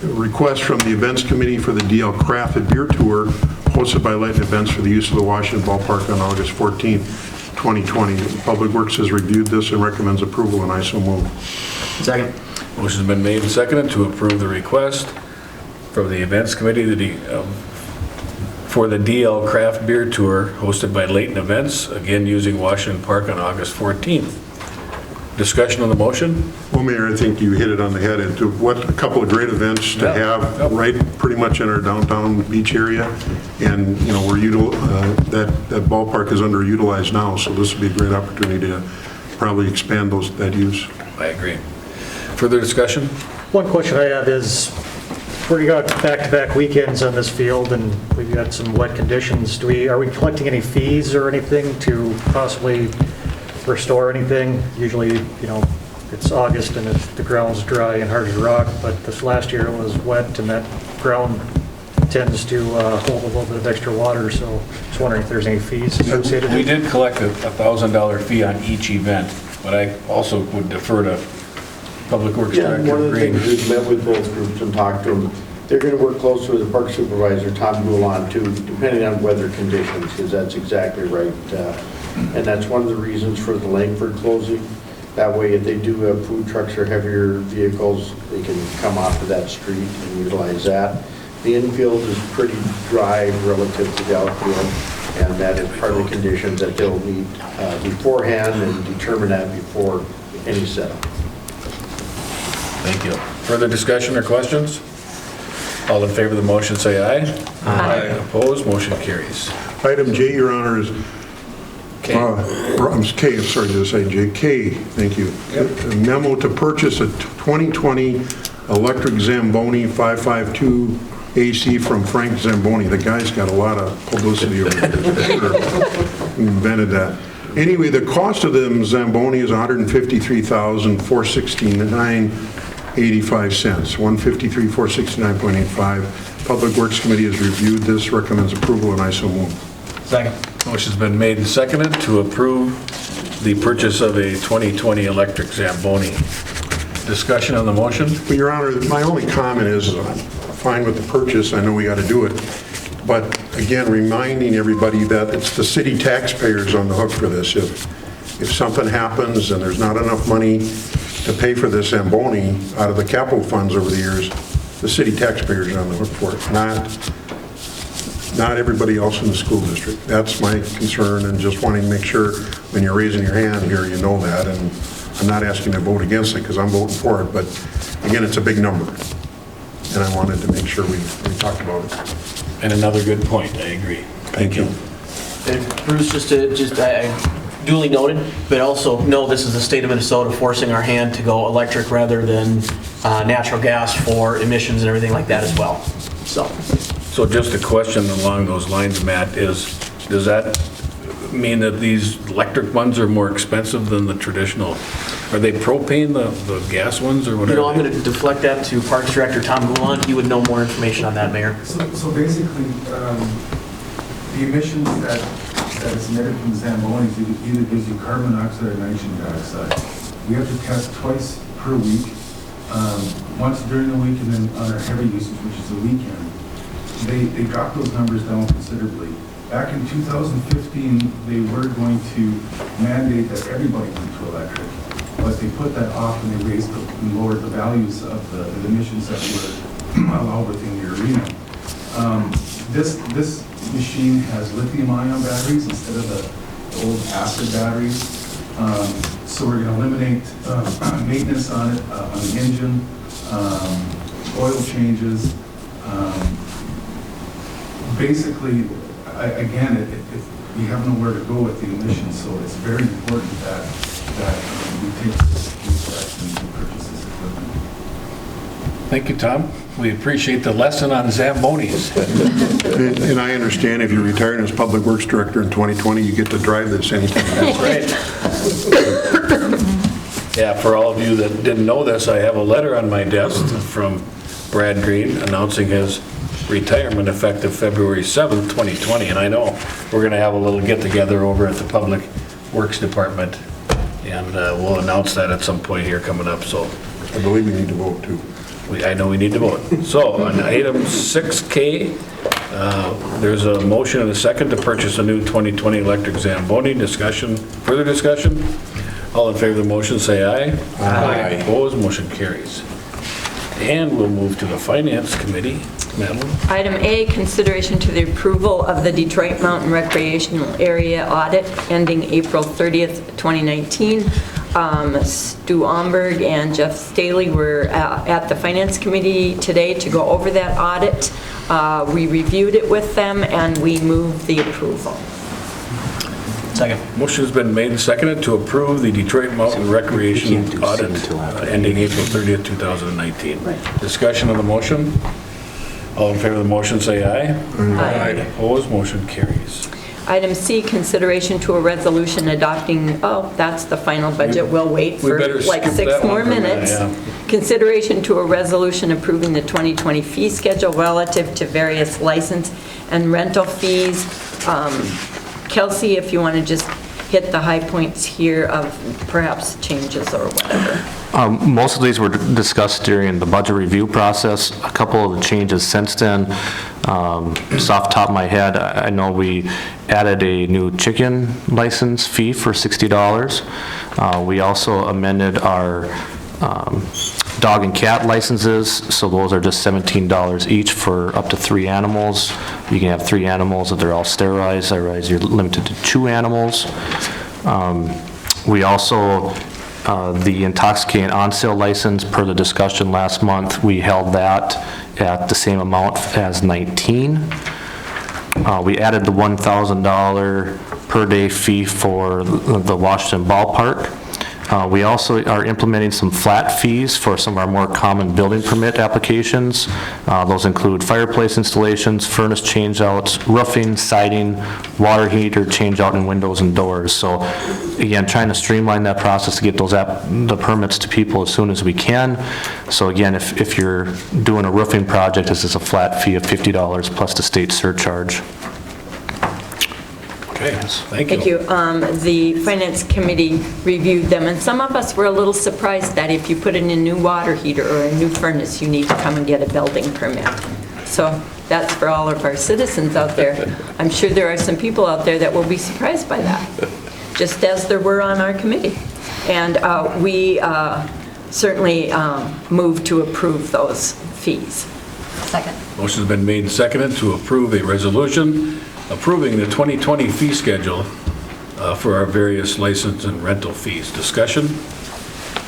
Request from the Events Committee for the DL Crafted Beer Tour hosted by Light Events for the use of the Washington Ballpark on August 14th, 2020. Public Works has reviewed this and recommends approval, and I so move. Second. Motion's been made and seconded to approve the request from the Events Committee for the DL Craft Beer Tour hosted by Layton Events, again using Washington Park on August 14th. Discussion on the motion? Well, Mayor, I think you hit it on the head. What a couple of great events to have right pretty much in our downtown beach area. And, you know, that ballpark is underutilized now, so this would be a great opportunity to probably expand that use. I agree. Further discussion? One question I have is, we got back-to-back weekends on this field, and we've got some wet conditions. Are we collecting any fees or anything to possibly restore anything? Usually, you know, it's August and the ground's dry and hard as rock, but this last year it was wet and that ground tends to hold a little bit of extra water, so just wondering if there's any fees associated. We did collect a $1,000 fee on each event, but I also would defer to Public Works Director One of the Green. things we've met with both groups and talked to them, they're going to work closely with the park supervisor, Tom Goulon, too, depending on weather conditions, because that's exactly right. And that's one of the reasons for the Langford closing. That way, if they do have food trucks or heavier vehicles, they can come off of that street and utilize that. The infield is pretty dry relative to the outfield, and that is part of the conditions that they'll meet beforehand and determine that before any setup. Thank you. Further discussion or questions? All in favor of the motion, say aye. Aye. Opposed, motion carries. Item J, Your Honor, is K, I'm sorry to say J. K, thank you. A memo to purchase a 2020 electric Zamboni 552 AC from Frank Zamboni. The guy's got a lot of publicity over here. He invented that. Anyway, the cost of the Zamboni is $153,469.85 cents. $153,469.85. Public Works Committee has reviewed this, recommends approval, and I so move. Second. Motion's been made and seconded to approve the purchase of a 2020 electric Zamboni. Discussion on the motion? Well, Your Honor, my only comment is I'm fine with the purchase. I know we got to do it. But again, reminding everybody that it's the city taxpayers on the hook for this. If something happens and there's not enough money to pay for this Zamboni out of the capital funds over the years, the city taxpayers are on the hook for it, not everybody else in the school district. That's my concern, and just wanting to make sure when you're raising your hand here, you know that. And I'm not asking to vote against it because I'm voting for it, but again, it's a big number. And I wanted to make sure we talked about it. And another good point, I agree. Thank you. And Bruce, I duly noted, but also know this is the state of Minnesota forcing our hand to go electric rather than natural gas for emissions and everything like that as well. So just a question along those lines, Matt, does that mean that these electric ones are more expensive than the traditional? Are they propane, the gas ones, or whatever? You know, I'm going to deflect that to Parks Director Tom Goulon. He would know more information on that, Mayor. So basically, the emissions that is emitted from the Zambonis either gives you carbon monoxide or nitrogen dioxide. We have to test twice per week, once during the week and then on our heavy usage, which is the weekend. They dropped those numbers down considerably. Back in 2015, they were going to mandate that everybody went to electric, but they put that off and they raised and lowered the values of the emissions that were allowed within the arena. This machine has lithium-ion batteries instead of the old acid batteries. So we're going to eliminate maintenance on it, on the engine, oil changes. Basically, again, we have nowhere to go with the emissions, so it's very important that we take these steps and purchase this equipment. Thank you, Tom. We appreciate the lesson on Zambonis. And I understand if you're retiring as Public Works Director in 2020, you get to drive this anytime. That's right. Yeah, for all of you that didn't know this, I have a letter on my desk from Brad Green announcing his retirement effective February 7th, 2020. And I know we're going to have a little get-together over at the Public Works Department, and we'll announce that at some point here coming up, so. I believe we need to vote, too. I know we need to vote. So on item 6K, there's a motion and a second to purchase a new 2020 electric Zamboni. Discussion, further discussion? All in favor of the motion, say aye. Aye. Opposed, motion carries. And we'll move to the Finance Committee. Madeline? Item A, consideration to the approval of the Detroit Mountain Recreational Area Audit ending April 30th, 2019. Stu Omberg and Jeff Staley were at the Finance Committee today to go over that audit. We reviewed it with them and we moved the approval. Second. Motion has been made and seconded to approve the Detroit Mountain Recreation Audit ending April 30th, 2019. Discussion on the motion? All in favor of the motion, say aye. Aye. Opposed, motion carries. Item C, consideration to a resolution adopting, oh, that's the final budget. We'll wait for better like skip 6 that one more for a minute, minutes. yeah. Consideration to a resolution approving the 2020 fee schedule relative to various license and rental fees. Kelsey, if you want to just hit the high points here of perhaps changes or whatever. Most of these were discussed during the budget review process. A couple of the changes since then, just off the top of my head, I know we added a new chicken license fee for $60. We also amended our dog and cat licenses, so those are just $17 each for up to 3 animals. You can have 3 animals if they're all sterilized. Otherwise, you're limited to 2 animals. We also, the intoxicating on-sale license, per the discussion last month, we held that at the same amount as 19. We added the $1,000 per day fee for the Washington Ballpark. We also are implementing some flat fees for some of our more common building permit applications. Those include fireplace installations, furnace changeouts, roofing, siding, water heater changeout, and windows and doors. So again, trying to streamline that process to get the permits to people as soon as we can. So again, if you're doing a roofing project, this is a flat fee of $50 plus the state surcharge. Okay, thank you. Thank you. The Finance Committee reviewed them, and some of us were a little surprised that if you put in a new water heater or a new furnace, you need to come and get a building permit. So that's for all of our citizens out there. I'm sure there are some people out there that will be surprised by that, just as there were on our committee. And we certainly move to approve those fees. Second. Motion's been made and seconded to approve a resolution approving the 2020 fee schedule for our various license and rental fees. Discussion?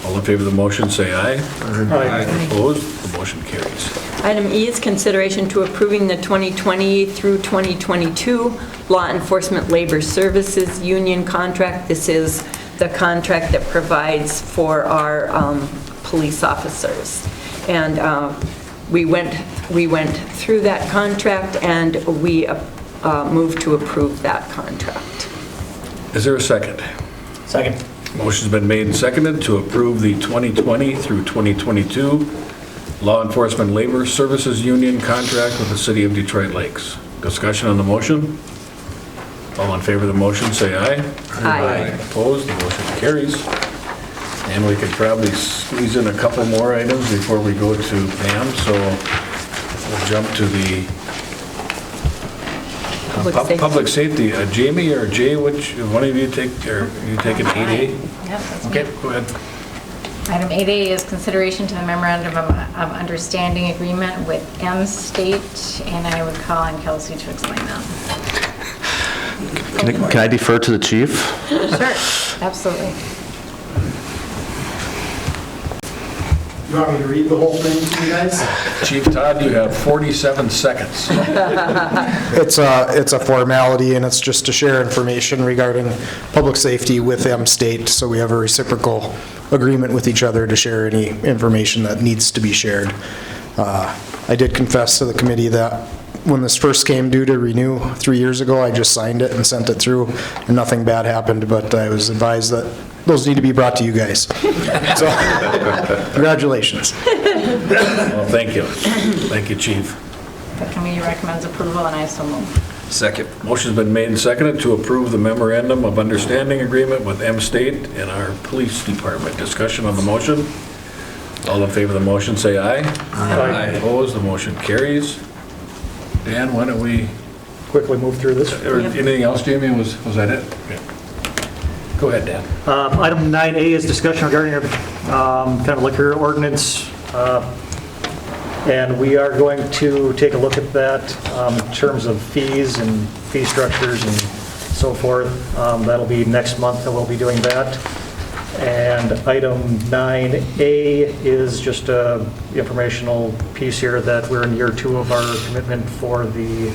All in favor of the motion, say aye. Aye. Opposed? The motion carries. Item E is consideration to approving the 2020 through 2022 Law Enforcement Labor Services Union contract. This is the contract that provides for our police officers. And we went through that contract and we moved to approve that contract. Is there a second? Second. Motion's been made and seconded to approve the 2020 through 2022 Law Enforcement Labor Services Union contract with the City of Detroit Lakes. Discussion on the motion? All in favor of the motion, say aye. Aye. Opposed? The motion carries. And we could probably squeeze in a couple more items before we go to Pam, so we'll jump to the Public Safety. Jamie or Jay, which one of you take, or you taking 8A? Yep, that's me. Okay, go ahead. Item 8A is consideration to the memorandum of understanding agreement with M State, and I would call on Kelsey to explain that. Can I defer to the chief? Sure, absolutely. You want me to read the whole thing to you guys? Chief Todd, you have 47 seconds. It's a formality, and it's just to share information regarding public safety with M-State, so we have a reciprocal agreement with each other to share any information that needs to be shared. I did confess to the committee that when this first came due to renew 3 years ago, I just signed it and sent it through, and nothing bad happened, but I was advised that those need to be brought to you guys. So, congratulations. Well, thank you. Thank you, Chief. The committee recommends approval, and I so move. Second. Motion's been made and seconded to approve the memorandum of understanding agreement with M-State and our police department. Discussion on the motion. All in favor of the motion, say aye. Aye. Opposed, the motion carries. Dan, why don't we quickly move through this? Anything else, Jamie? Was that it? Yeah. Go ahead, Dan. Item 9A is discussion regarding kind of liquor ordinance. And we are going to take a look at that in terms of fees and fee structures and so forth. That'll be next month that we'll be doing that. And item 9A is just a informational piece here that we're in year 2 of our commitment for the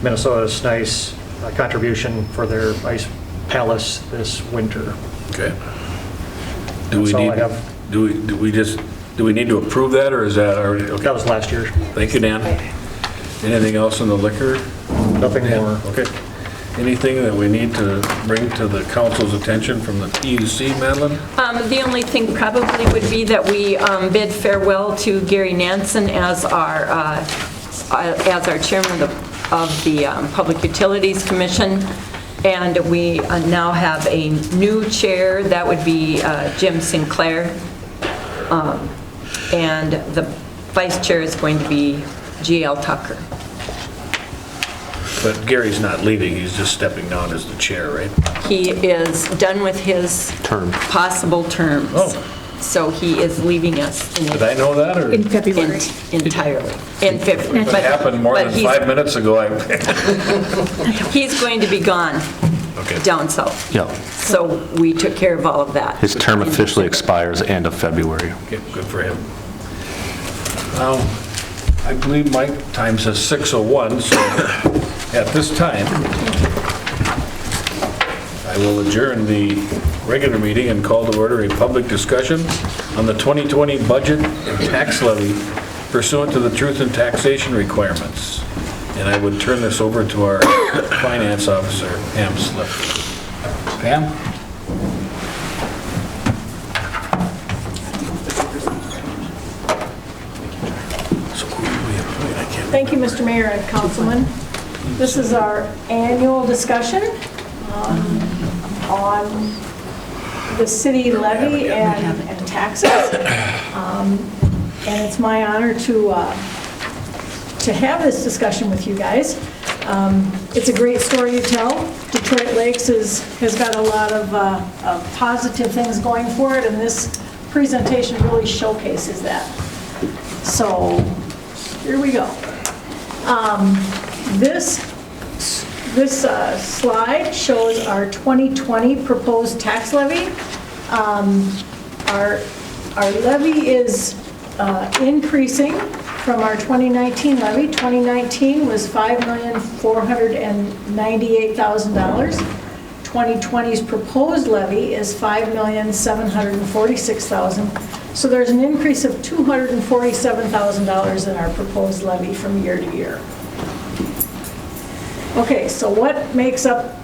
Minnesota SNICE contribution for their ice palace this winter. Okay. Do we need to approve that, or is that already? Okay. That was last year. Thank you, Dan. Anything else on the liquor? Nothing more. Okay. Anything that we need to bring to the council's attention from the PUC, Madeline? The only thing probably would be that we bid farewell to Gary Nansen as our chairman of the Public Utilities Commission. And we now have a new chair, that would be Jim Sinclair. And the vice chair is going to be G.L. Tucker. But Gary's not leaving, he's just stepping down as the chair, right? He is done with his possible terms. Oh. So he is leaving us. Did I know that, or? In February. Entirely. In February. It happened more than 5 minutes ago. He's going to be gone down south. Yeah. So we took care of all of that. His term officially expires end of February. Okay, good for him. I believe my time says 6:01, so at this time, I will adjourn the regular meeting and call to order a public discussion on the 2020 budget and tax levy pursuant to the truth in taxation requirements. And I would turn this over to our finance officer, Pam Slip. Pam? Thank you, Mr. Mayor and Councilman. This is our annual discussion on the city levy and taxes. And it's my honor to have this discussion with you guys. It's a great story to tell. Detroit Lakes has got a lot of positive things going for it, and this presentation really showcases that. So here we go. This slide shows our 2020 proposed tax levy. Our levy is increasing from our 2019 levy. 2019 was $5,498,000. 2020's proposed levy is $5,746,000. So there's an increase of $247,000 in our proposed levy from year to year. Okay, so what makes up,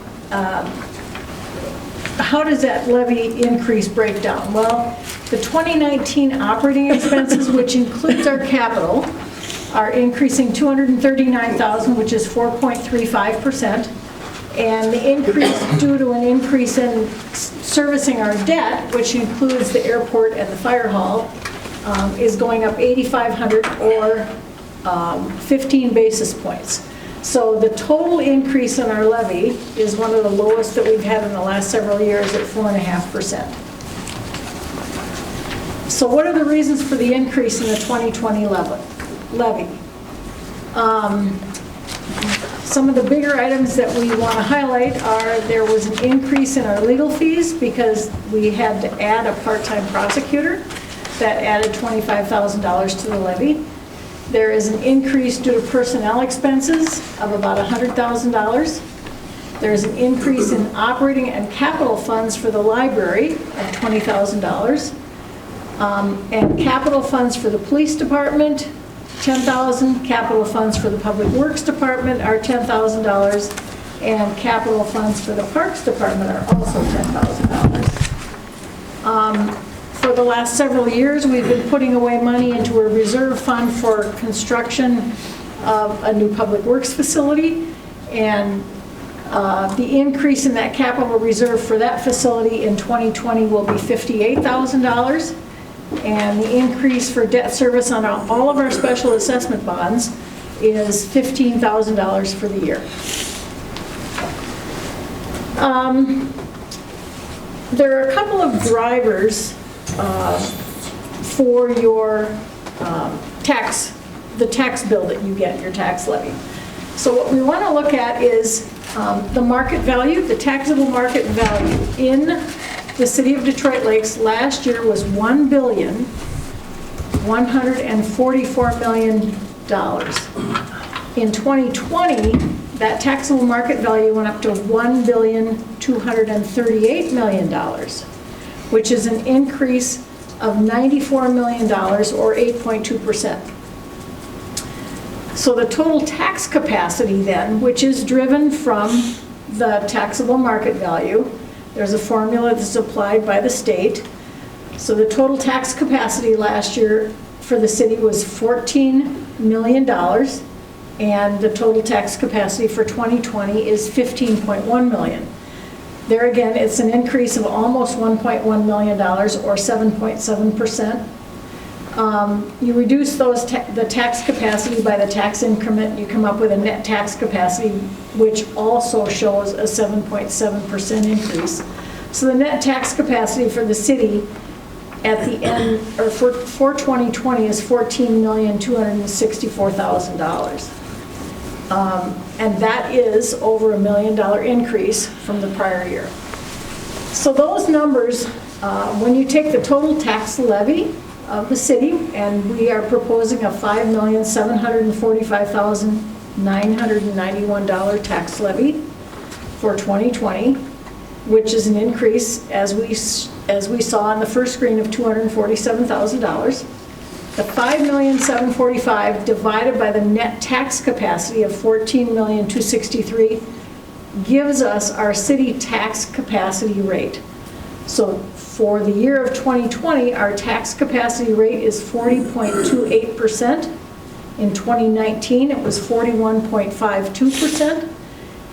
how does that levy increase break down? Well, the 2019 operating expenses, which includes our capital, are increasing $239,000, which is 4.35%. And the increase due to an increase in servicing our debt, which includes the airport and the fire hall, is going up $8,500 or 15 basis points. So the total increase in our levy is one of the lowest that we've had in the last several years at 4.5%. So what are the reasons for the increase in the 2020 levy? Some of the bigger items that we want to highlight are there was an increase in our legal fees because we had to add a part-time prosecutor. that added $25,000 to the levy. There is an increase due to personnel expenses of about $100,000. There's an increase in operating and capital funds for the library of $20,000. And capital funds for the police department, $10,000. Capital funds for the public works department are $10,000. And capital funds for the parks department are also $10,000. For the last several years, we've been putting away money into a reserve fund for construction of a new public works facility. And the increase in that capital reserve for that facility in 2020 will be $58,000. And the increase for debt service on all of our special assessment bonds is $15,000 for the year. There are a couple of drivers for your the tax bill that you get, your tax levy. So what we want to look at is the market value, the taxable market value in the city of Detroit Lakes last year was $1,144,000,000. In 2020, that taxable market value went up to $1,238,000,000, which is an increase of $94 million or 8.2%. So the total tax capacity then, which is driven from the taxable market value, there's a formula that's applied by the state. So the total tax capacity last year for the city was $14 million, and the total tax capacity for 2020 is $15.1 million. There again, it's an increase of almost $1.1 million or 7.7%. You reduce the tax capacity by the tax increment, you come up with a net tax capacity, which also shows a 7.7% increase. So the net tax capacity for the city at the end, or for 2020 is $14,264,000. And that is over $1 million increase from the prior year. So those numbers, when you take the total tax levy of the city, and we are proposing a $5,745,991 tax levy for 2020, which is an increase, as we saw on the first screen, of $247,000. The $5,745,000 divided by the net tax capacity of $14,263,000 gives us our city tax capacity rate. So for the year of 2020, our tax capacity rate is 40.28%. In 2019, it was 41.52%.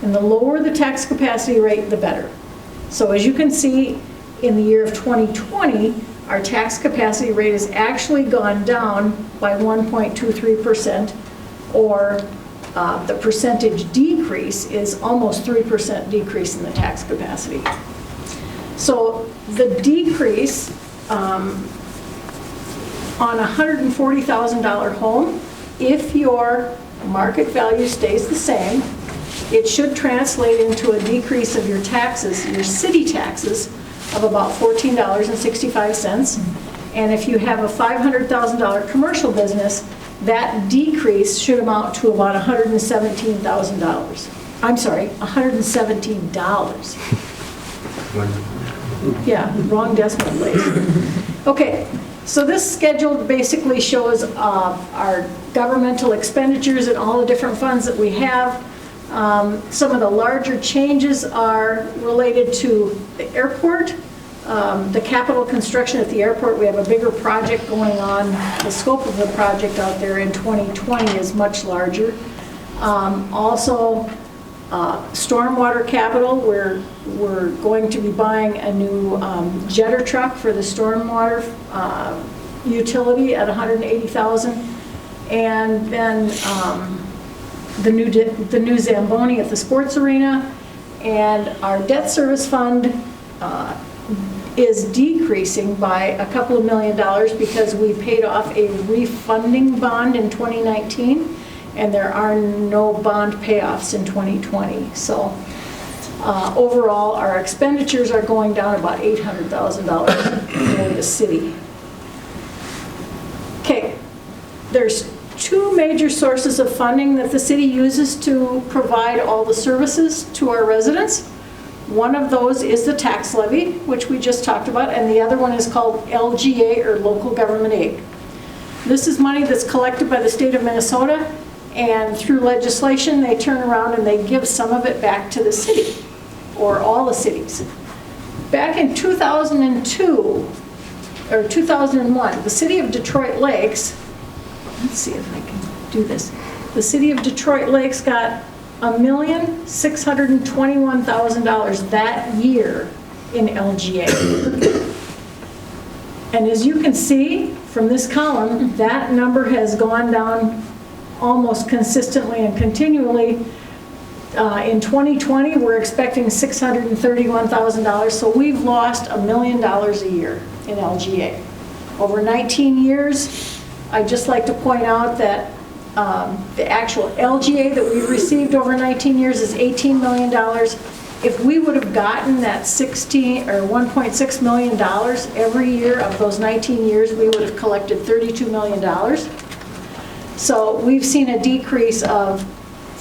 And the lower the tax capacity rate, the better. So as you can see, in the year of 2020, our tax capacity rate has actually gone down by 1.23%, or the percentage decrease is almost 3% decrease in the tax capacity. So the decrease on a $140,000 home, if your market value stays the same, it should translate into a decrease of your taxes, your city taxes, of about $14.65. And if you have a $500,000 commercial business, that decrease should amount to about $117,000. I'm sorry, $117. Yeah, wrong decimal place. Okay, so this schedule basically shows our governmental expenditures and all the different funds that we have. Some of the larger changes are related to the airport, the capital construction at the airport. We have a bigger project going on. The scope of the project out there in 2020 is much larger. Also, stormwater capital, we're going to be buying a new jetter truck for the stormwater utility at $180,000, and then the new Zamboni at the sports arena. And our debt service fund is decreasing by a couple of $1 million because we paid off a refunding bond in 2019, and there are no bond payoffs in 2020. So overall, our expenditures are going down about $800,000 for the city. There's two major sources of funding that the city uses to provide all the services to our residents. One of those is the tax levy, which we just talked about, and the other one is called LGA, or local government aid. This is money that's collected by the state of Minnesota, and through legislation, they turn around and they give some of it back to the city, or all the cities. Back in 2002, or 2001, the city of Detroit Lakes, let's see if I can do this. The city of Detroit Lakes got $1,621,000 that year in LGA. And as you can see from this column, that number has gone down almost consistently and continually. In 2020, we're expecting $631,000, so we've lost $1 million a year in LGA. Over 19 years, I'd just like to point out that the actual LGA that we've received over 19 years is $18 million. If we would have gotten that $1.6 million every year of those 19 years, we would have collected $32 million. So we've seen a decrease of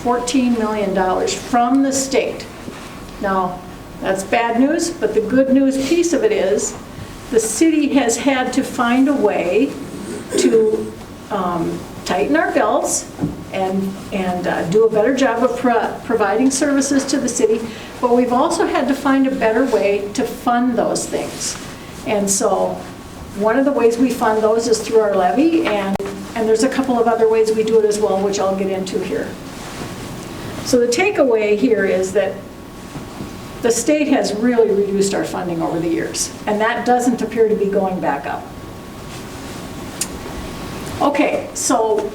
$14 million from the state. Now, that's bad news, but the good news piece of it is the city has had to find a way to tighten our belts and do a better job of providing services to the city, but we've also had to find a better way to fund those things. And so one of the ways we fund those is through our levy, and there's a couple of other ways we do it as well, which I'll get into here. So the takeaway here is that the state has really reduced our funding over the years, and that doesn't appear to be going back up. Okay, so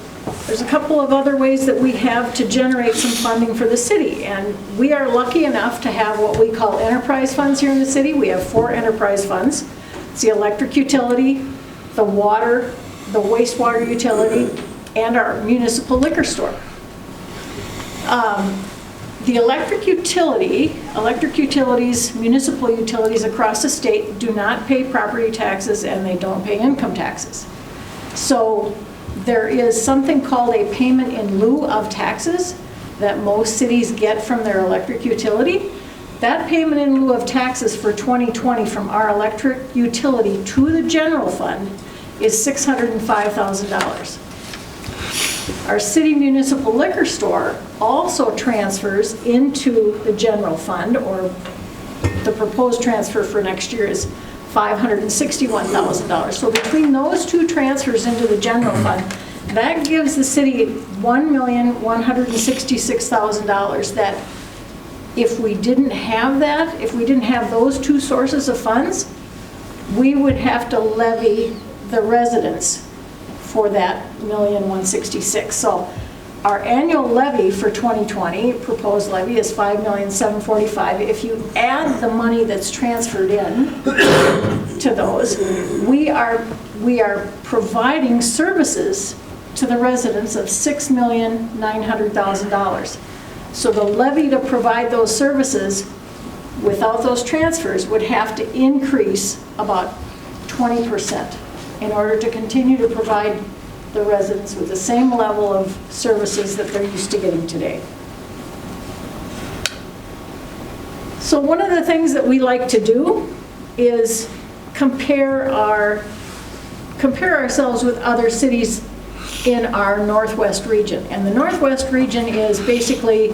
there's a couple of other ways that we have to generate some funding for the city, and we are lucky enough to have what we call enterprise funds here in the city. We have 4 enterprise funds. It's the electric utility, the water, the wastewater utility, and our municipal liquor store. The electric utilities, municipal utilities across the state do not pay property taxes, and they don't pay income taxes. So there is something called a payment in lieu of taxes that most cities get from their electric utility. That payment in lieu of taxes for 2020 from our electric utility to the general fund is $605,000. Our city municipal liquor store also transfers into the general fund, or the proposed transfer for next year is $561,000. So between those two transfers into the general fund, that gives the city $1,166,000 that if we didn't have that, if we didn't have those two sources of funds, we would have to levy the residents for that $1,166,000. So our annual levy for 2020, proposed levy, is $5,745,000. If you add the money that's transferred in to those, we are providing services to the residents of $6,900,000. So the levy to provide those services without those transfers would have to increase about 20% in order to continue to provide the residents with the same level of services that they're used to getting today. So one of the things that we like to do is compare ourselves with other cities in our Northwest region. And the Northwest region is basically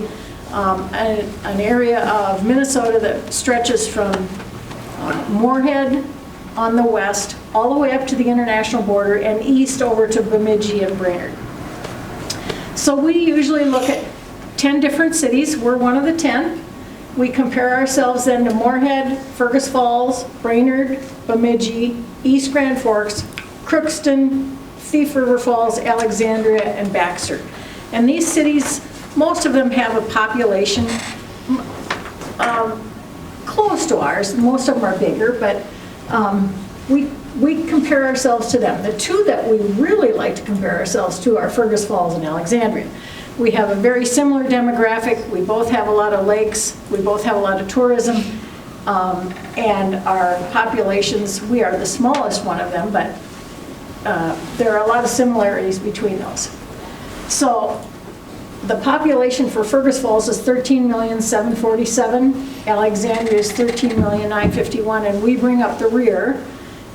an area of Minnesota that stretches from Moorhead on the west, all the way up to the international border, and east over to Bemidji and Brainerd. So we usually look at 10 different cities. We're one of the 10. We compare ourselves then to Moorhead, Fergus Falls, Brainerd, Bemidji, East Grand Forks, Crookston, Thief River Falls, Alexandria, and Baxter. And these cities, most of them have a population close to ours. Most of them are bigger, but we compare ourselves to them. The two that we really like to compare ourselves to are Fergus Falls and Alexandria. We have a very similar demographic. We both have a lot of lakes. We both have a lot of tourism. And our populations, we are the smallest one of them, but there are a lot of similarities between those. So the population for Fergus Falls is 13,747,000. Alexandria is 13,951,000, and we bring up the rear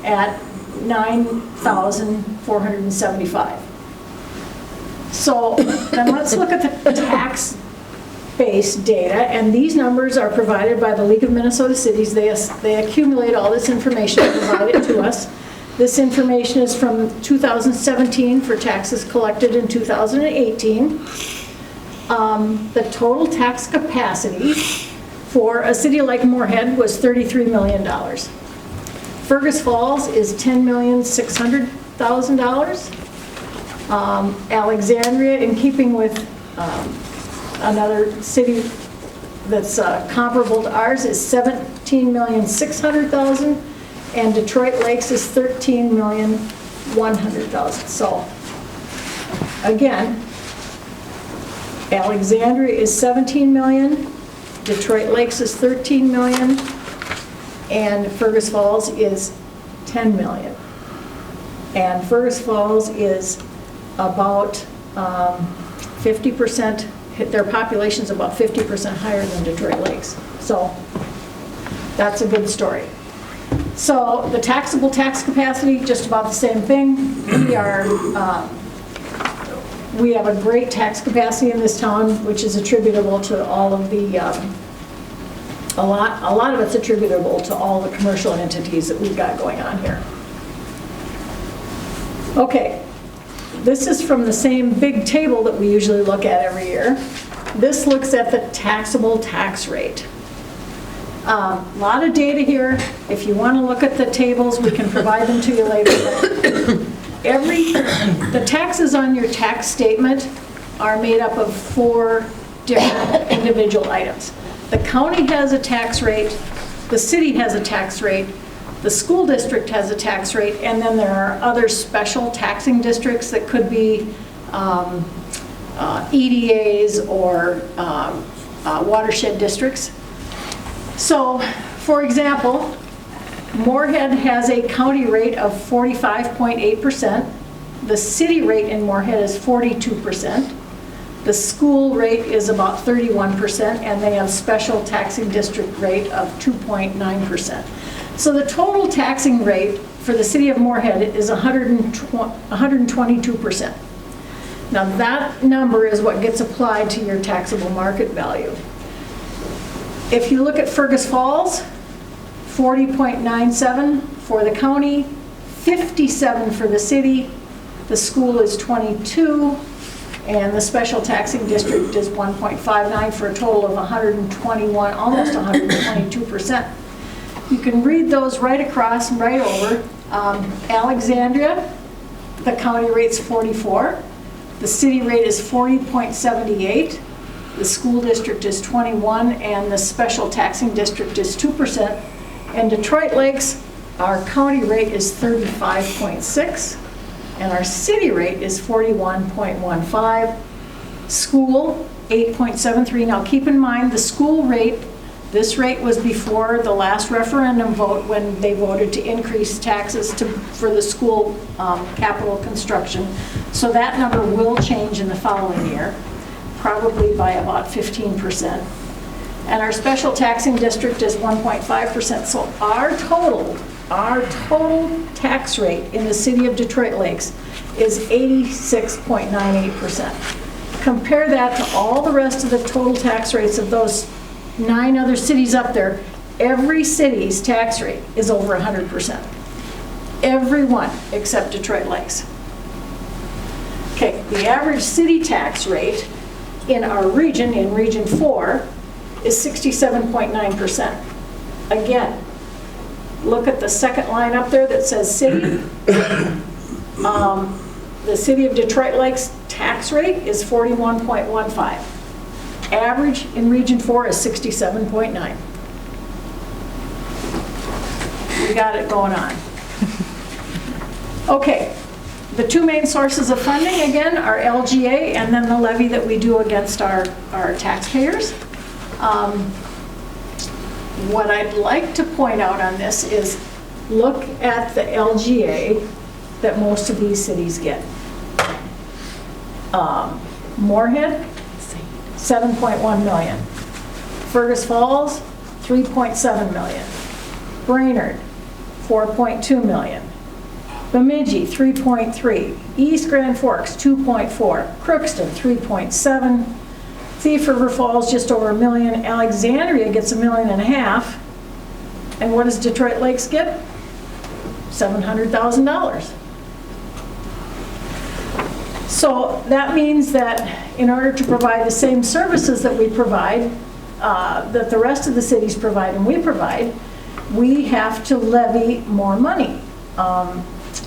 at 9,475. So then let's look at the tax-based data, and these numbers are provided by the League of Minnesota Cities. They accumulate all this information and provide it to us. This information is from 2017 for taxes collected in 2018. The total tax capacity for a city like Moorhead was $33 million. Fergus Falls is $10,600,000. Alexandria, in keeping with another city that's comparable to ours, is $17,600,000, and Detroit Lakes is $13,100,000. So again, Alexandria is 17 million, Detroit Lakes is 13 million, and Fergus Falls is 10 million. And Fergus Falls is about 50%, their population's about 50% higher than Detroit Lakes. So that's a good story. So the taxable tax capacity, just about the same thing. We have a great tax capacity in this town, which is attributable to all of the, a lot of it's attributable to all the commercial entities that we've got going on here. Okay, this is from the same big table that we usually look at every year. This looks at the taxable tax rate. A lot of data here. If you want to look at the tables, we can provide them to you later. The taxes on your tax statement are made up of 4 different individual items. The county has a tax rate, the city has a tax rate, the school district has a tax rate, and then there are other special taxing districts that could be EDAs or watershed districts. So, for example, Moorhead has a county rate of 45.8%. The city rate in Moorhead is 42%. The school rate is about 31%, and they have special taxing district rate of 2.9%. So the total taxing rate for the city of Moorhead is 122%. Now that number is what gets applied to your taxable market value. If you look at Fergus Falls, 40.97 for the county, 57 for the city, the school is 22, and the special taxing district is 1.59 for a total of 121, almost 122%. You can read those right across and right over. Alexandria, the county rate's 44, the city rate is 40.78, the school district is 21, and the special taxing district is 2%. And Detroit Lakes, our county rate is 35.6, and our city rate is 41.15. School, 8.73. Now keep in mind the school rate, this rate was before the last referendum vote when they voted to increase taxes for the school capital construction. So that number will change in the following year, probably by about 15%. And our special taxing district is 1.5%. So our total tax rate in the city of Detroit Lakes is 86.98%. Compare that to all the rest of the total tax rates of those 9 other cities up there. Every city's tax rate is over 100%. Every one except Detroit Lakes. Okay, the average city tax rate in our region, in Region 4, is 67.9%. Again, look at the second line up there that says city. The city of Detroit Lakes tax rate is 41.15. Average in Region 4 is 67.9. We got it going on. Okay, the 2 main sources of funding, again, are LGA and then the levy that we do against our taxpayers. What I'd like to point out on this is look at the LGA that most of these cities get. Moorhead, 7.1 million. Fergus Falls, 3.7 million. Brainerd, 4.2 million. Bemidji, 3.3. East Grand Forks, 2.4. Crookston, 3.7. Thief River Falls, just over $1 million. Alexandria gets $1.5 million. And what does Detroit Lakes get? $700,000. So that means that in order to provide the same services that we provide, that the rest of the cities provide and we provide, we have to levy more money.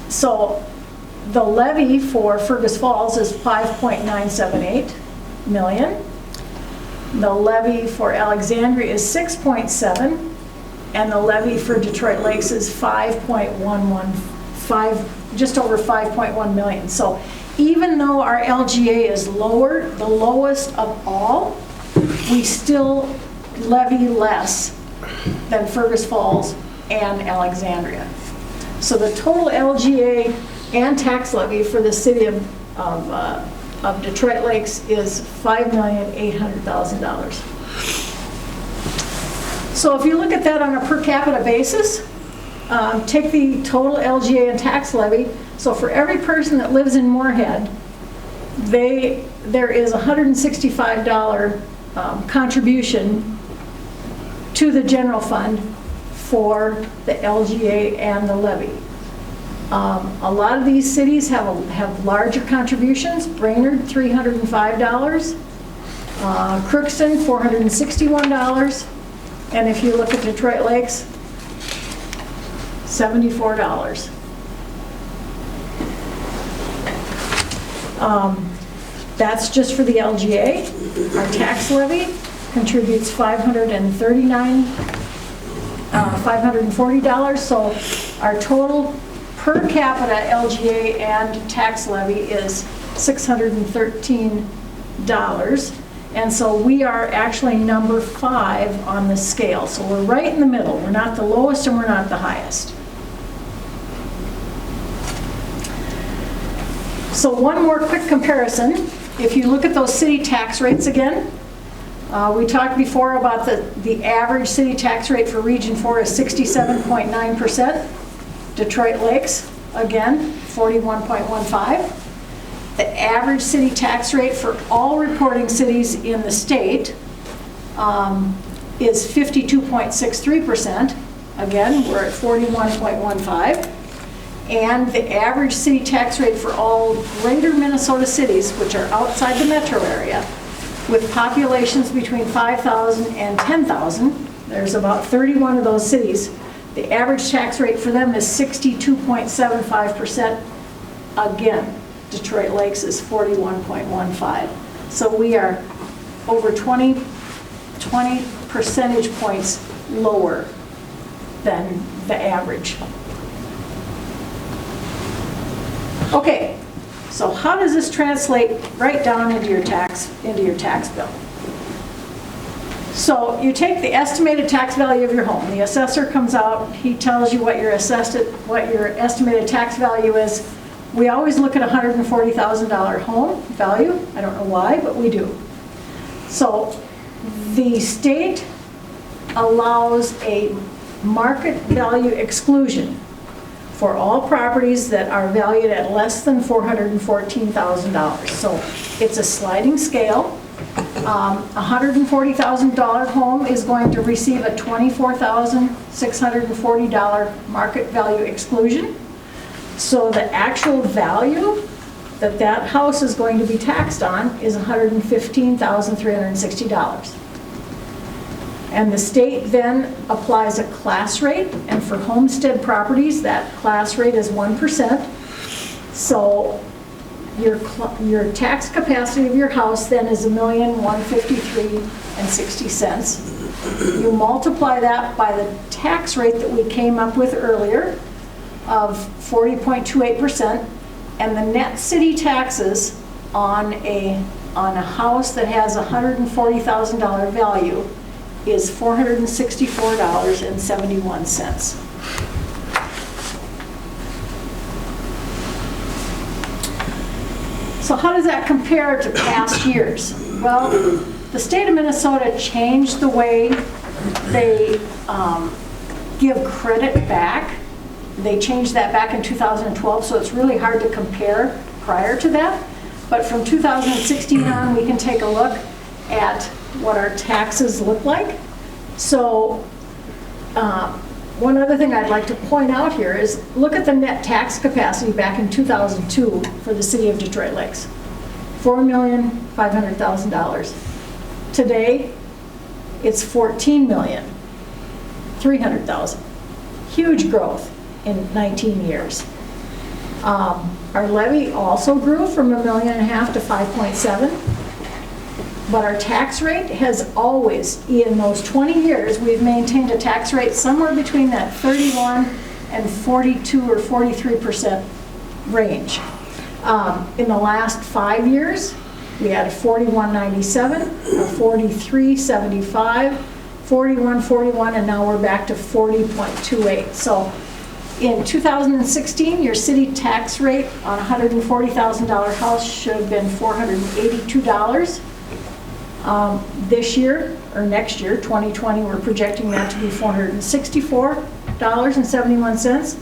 So the levy for Fergus Falls is $5.978 million. The levy for Alexandria is $6.7, and the levy for Detroit Lakes is $5.115, just over $5.1 million. So even though our LGA is lower, the lowest of all, we still levy less than Fergus Falls and Alexandria. So the total LGA and tax levy for the city of Detroit Lakes is $5,800,000. So if you look at that on a per capita basis, take the total LGA and tax levy. So for every person that lives in Moorhead, there is a $165 contribution to the general fund for the LGA and the levy. A lot of these cities have larger contributions. Brainerd, $305. Crookston, $461. And if you look at Detroit Lakes, $74. That's just for the LGA. Our tax levy contributes $540. So our total per capita LGA and tax levy is $613. And so we are actually number 5 on the scale. So we're right in the middle. We're not the lowest and we're not the highest. So one more quick comparison. If you look at those city tax rates again, we talked before about the average city tax rate for Region 4 is 67.9%. Detroit Lakes, again, 41.15%. The average city tax rate for all reporting cities in the state is 52.63%. Again, we're at 41.15%. And the average city tax rate for all greater Minnesota cities, which are outside the metro area, with populations between 5,000 and 10,000, there's about 31 of those cities, the average tax rate for them is 62.75%. Again, Detroit Lakes is 41.15%. So we are over 20 percentage points lower than the average. Okay, so how does this translate right down into your tax bill? So you take the estimated tax value of your home. The assessor comes out, he tells you what your estimated tax value is. We always look at a $140,000 home value. I don't know why, but we do. So the state allows a market value exclusion for all properties that are valued at less than $414,000. So it's a sliding scale. A $140,000 home is going to receive a $24,640 market value exclusion. So the actual value that that house is going to be taxed on is $115,360. And the state then applies a class rate, and for homestead properties, that class rate is 1%. So your tax capacity of your house then is $1,153.60. You multiply that by the tax rate that we came up with earlier of 40.28%, and the net city taxes on a house that has a $140,000 value is $464.71. So how does that compare to past years? Well, the state of Minnesota changed the way they give credit back. They changed that back in 2012, so it's really hard to compare prior to that. But from 2016 on, we can take a look at what our taxes look like. So one other thing I'd like to point out here is look at the net tax capacity back in 2002 for the city of Detroit Lakes, $4,500,000. Today, it's $14,300,000. Huge growth in 19 years. Our levy also grew from $1.5 million to 5.7. But our tax rate has always, in those 20 years, we've maintained a tax rate somewhere between that 31 and 42 or 43% range. In the last 5 years, we had a 41.97, a 43.75, 41.41, and now we're back to 40.28. So in 2016, your city tax rate on a $140,000 house should have been $482. This year, or next year, 2020, we're projecting that to be $464.71,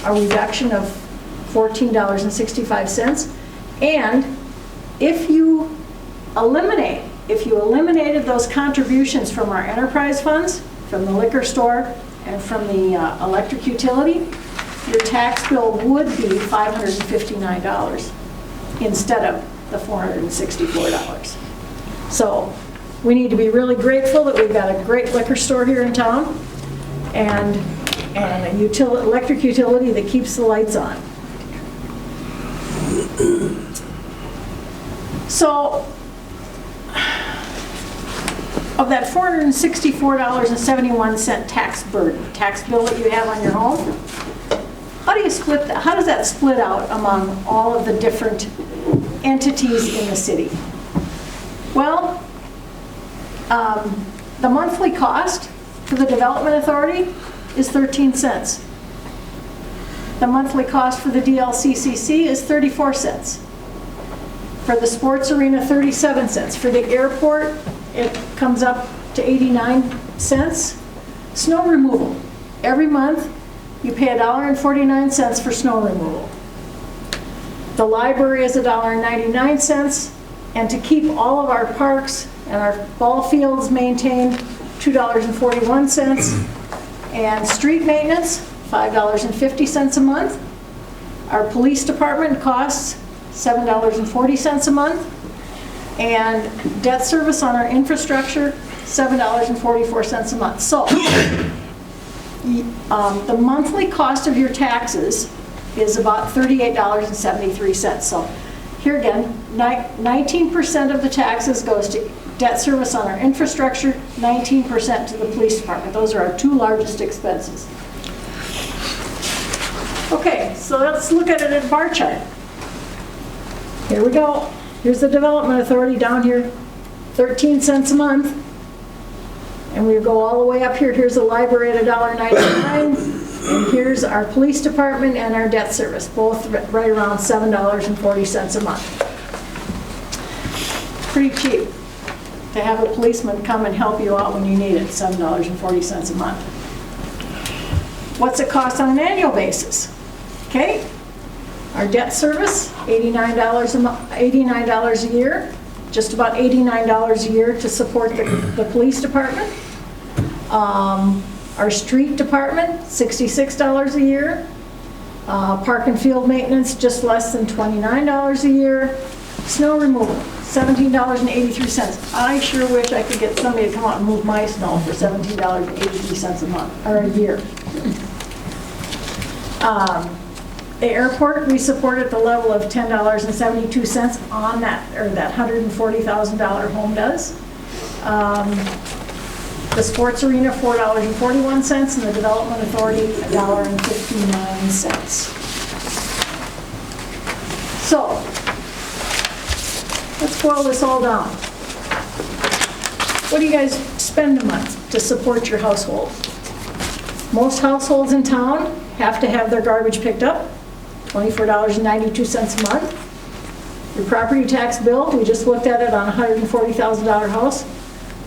a reduction of $14.65. And if you eliminated those contributions from our enterprise funds, from the liquor store, and from the electric utility, your tax bill would be $559 instead of the $464. So we need to be really grateful that we've got a great liquor store here in town and an electric utility that keeps the lights on. So of that $464.71 tax bill that you have on your home, how do you split that? How does that split out among all of the different entities in the city? Well, the monthly cost for the Development Authority is 13 cents. The monthly cost for the DLCCC is 34 cents. For the sports arena, 37 cents. For the airport, it comes up to 89 cents. Snow removal. Every month, you pay $1.49 for snow removal. The library is $1.99. And to keep all of our parks and our ball fields maintained, $2.41. And street maintenance, $5.50 a month. Our police department costs $7.40 a month. And debt service on our infrastructure, $7.44 a month. So the monthly cost of your taxes is about $38.73. So here again, 19% of the taxes goes to debt service on our infrastructure, 19% to the police department. Those are our two largest expenses. Okay, so let's look at it in a bar chart. Here we go. Here's the Development Authority down here, 13 cents a month. And we go all the way up here. Here's the library at $1.99. And here's our police department and our debt service, both right around $7.40 a month. Pretty cheap to have a policeman come and help you out when you need it, $7.40 a month. What's it cost on an annual basis? Okay, our debt service, $89 a year, just about $89 a year to support the police department. Our street department, $66 a year. Park and field maintenance, just less than $29 a year. Snow removal, $17.83. I sure wish I could get somebody to come out and move my snow for $17.83 a month, or a year. The airport, we support at the level of $10.72 on that, or that $140,000 home does. The sports arena, $4.41, and the Development Authority, $1.59. So, let's boil this all down. What do you guys spend a month to support your household? Most households in town have to have their garbage picked up, $24.92 a month. Your property tax bill, we just looked at it on a $140,000 house,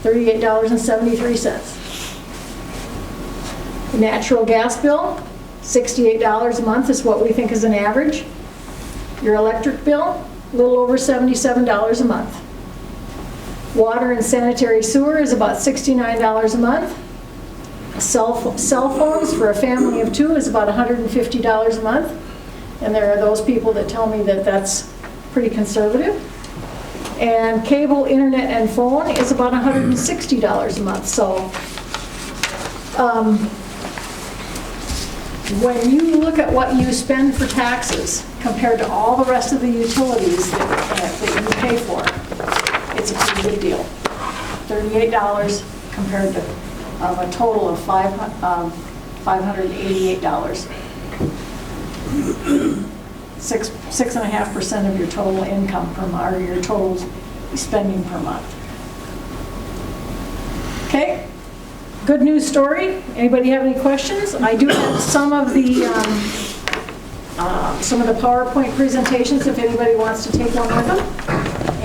$38.73. The natural gas bill, $68 a month is what we think is an average. Your electric bill, a little over $77 a month. Water and sanitary sewer is about $69 a month. Cell phones for a family of 2 is about $150 a month. And there are those people that tell me that that's pretty conservative. And cable, internet, and phone is about $160 a month. So when you look at what you spend for taxes compared to all the rest of the utilities that you pay for, it's a pretty good deal. $38 compared to a total of $588. 6.5% of your total income per month, or your total spending per month. Okay, good news story. Anybody have any questions? I do have some of the PowerPoint presentations if anybody wants to take one with them.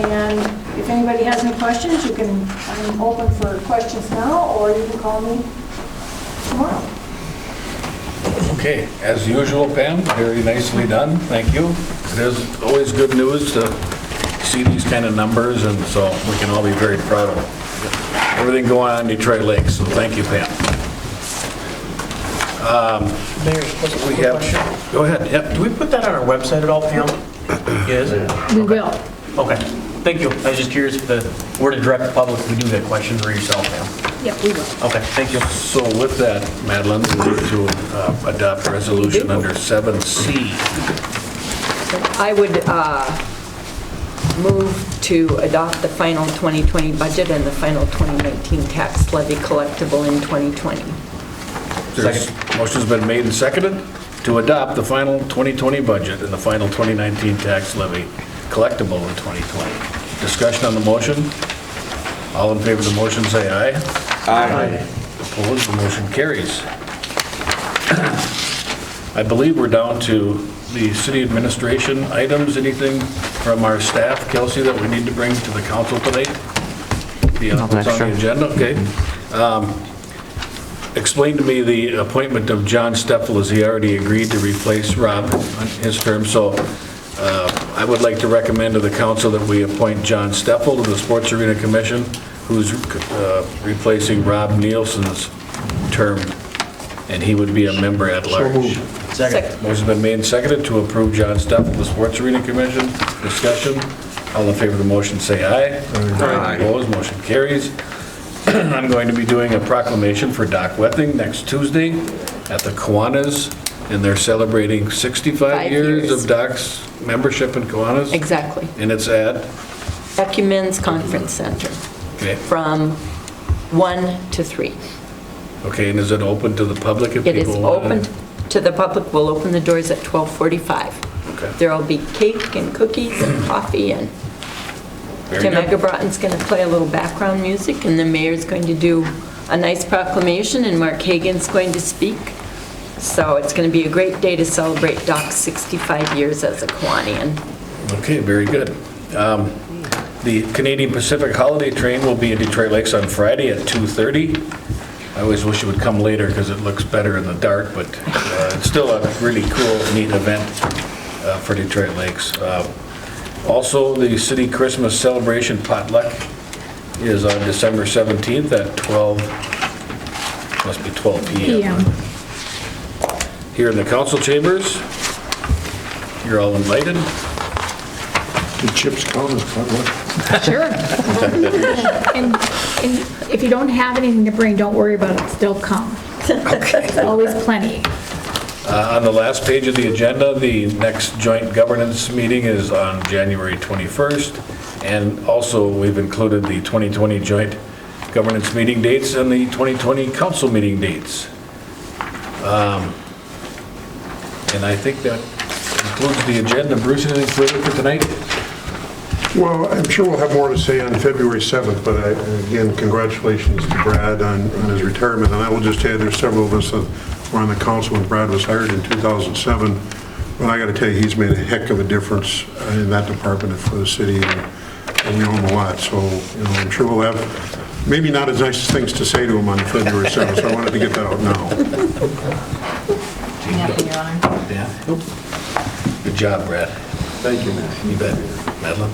And if anybody has any questions, you can, I'm open for questions now, or you can call me tomorrow. Okay, as usual, Pam, very nicely done, thank you. It is always good news to see these kind of numbers, and so we can all be very proud of everything going on in Detroit Lakes, so thank you, Pam. Mayor, We have, go ahead, yep. do we put that on our website at all, Pam? Yes? We will. Okay, thank you. I was just curious if the word to direct the public, we do get questions or yourself, Pam. Yep, we will. Okay, thank you. So with that, Madeline, we need to adopt resolution under 7C. I would move to adopt the final 2020 budget and the final 2019 tax levy collectible in 2020. Motion's been made and seconded to adopt the final 2020 budget and the final 2019 tax levy collectible in 2020. Discussion on the motion? All in favor of the motion, say aye. Aye. Opposed, the motion carries. I believe we're down to the city administration items. Anything from our staff, Kelsey, that we need to bring to the council tonight? What's on the agenda? Okay. Explain to me the appointment of John Steffel. Has he already agreed to replace Rob on his term? So I would like to recommend to the council that we appoint John Steffel to the Sports Arena Commission, who's replacing Rob Nielsen's term, and he would be a member at large. Second. Motion's been made and seconded to approve John Steffel to the Sports Arena Commission. Discussion. All in favor of the motion, say aye. Aye. Opposed, motion carries. I'm going to be doing a proclamation for Doc Wething next Tuesday at the Kiwanis, and they're celebrating 65 years of Doc's membership in Kiwanis. Exactly. And it's at? Documents Conference Center. Okay. From 1 to 3. Okay, and is it open to the public if It is people want open to the public. We'll open the doors at 12:45. Okay. There'll be cake and cookies and coffee, and Very Tim good. Egerbratten's going to play a little background music, and the mayor's going to do a nice proclamation, and Mark Hagan's going to speak. So it's going to be a great day to celebrate Doc's 65 years as a Kiwanian. Okay, very good. The Canadian Pacific Holiday Train will be in Detroit Lakes on Friday at 2:30. I always wish it would come later because it looks better in the dark, but it's still a really cool, neat event for Detroit Lakes. Also, the city Christmas celebration potluck is on December 17th at 12 p.m. Here in the council chambers. You're all invited. Did chips count as potluck? Sure. And if you don't have anything to bring, don't worry about it, they'll come. There's always plenty. On the last page of the agenda, the next joint governance meeting is on January 21st. And also, we've included the 2020 joint governance meeting dates and the 2020 council meeting dates. And I think that concludes the agenda. Bruce, anything further for tonight? Well, I'm sure we'll have more to say on February 7th, but again, congratulations to Brad on his retirement. And I will just add, there's several of us that were on the council when Brad was hired in 2007. But I got to tell you, he's made a heck of a difference in that department for the city, and we owe him a lot. So, I'm sure we'll have maybe not as nice things to say to him on February 7th, so I wanted to get that out now. Happy, Your Honor. Yeah. Good job, Brad. Thank you, Matt. You bet. Madeline?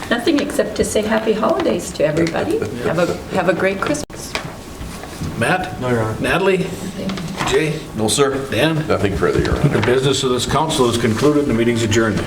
Nothing except to say happy holidays to everybody. Have a great Christmas. Matt? No, Your Honor. Natalie? Jay? No, sir. Dan? Nothing further, Your Honor. The business of this council is concluded and the meeting's adjourned.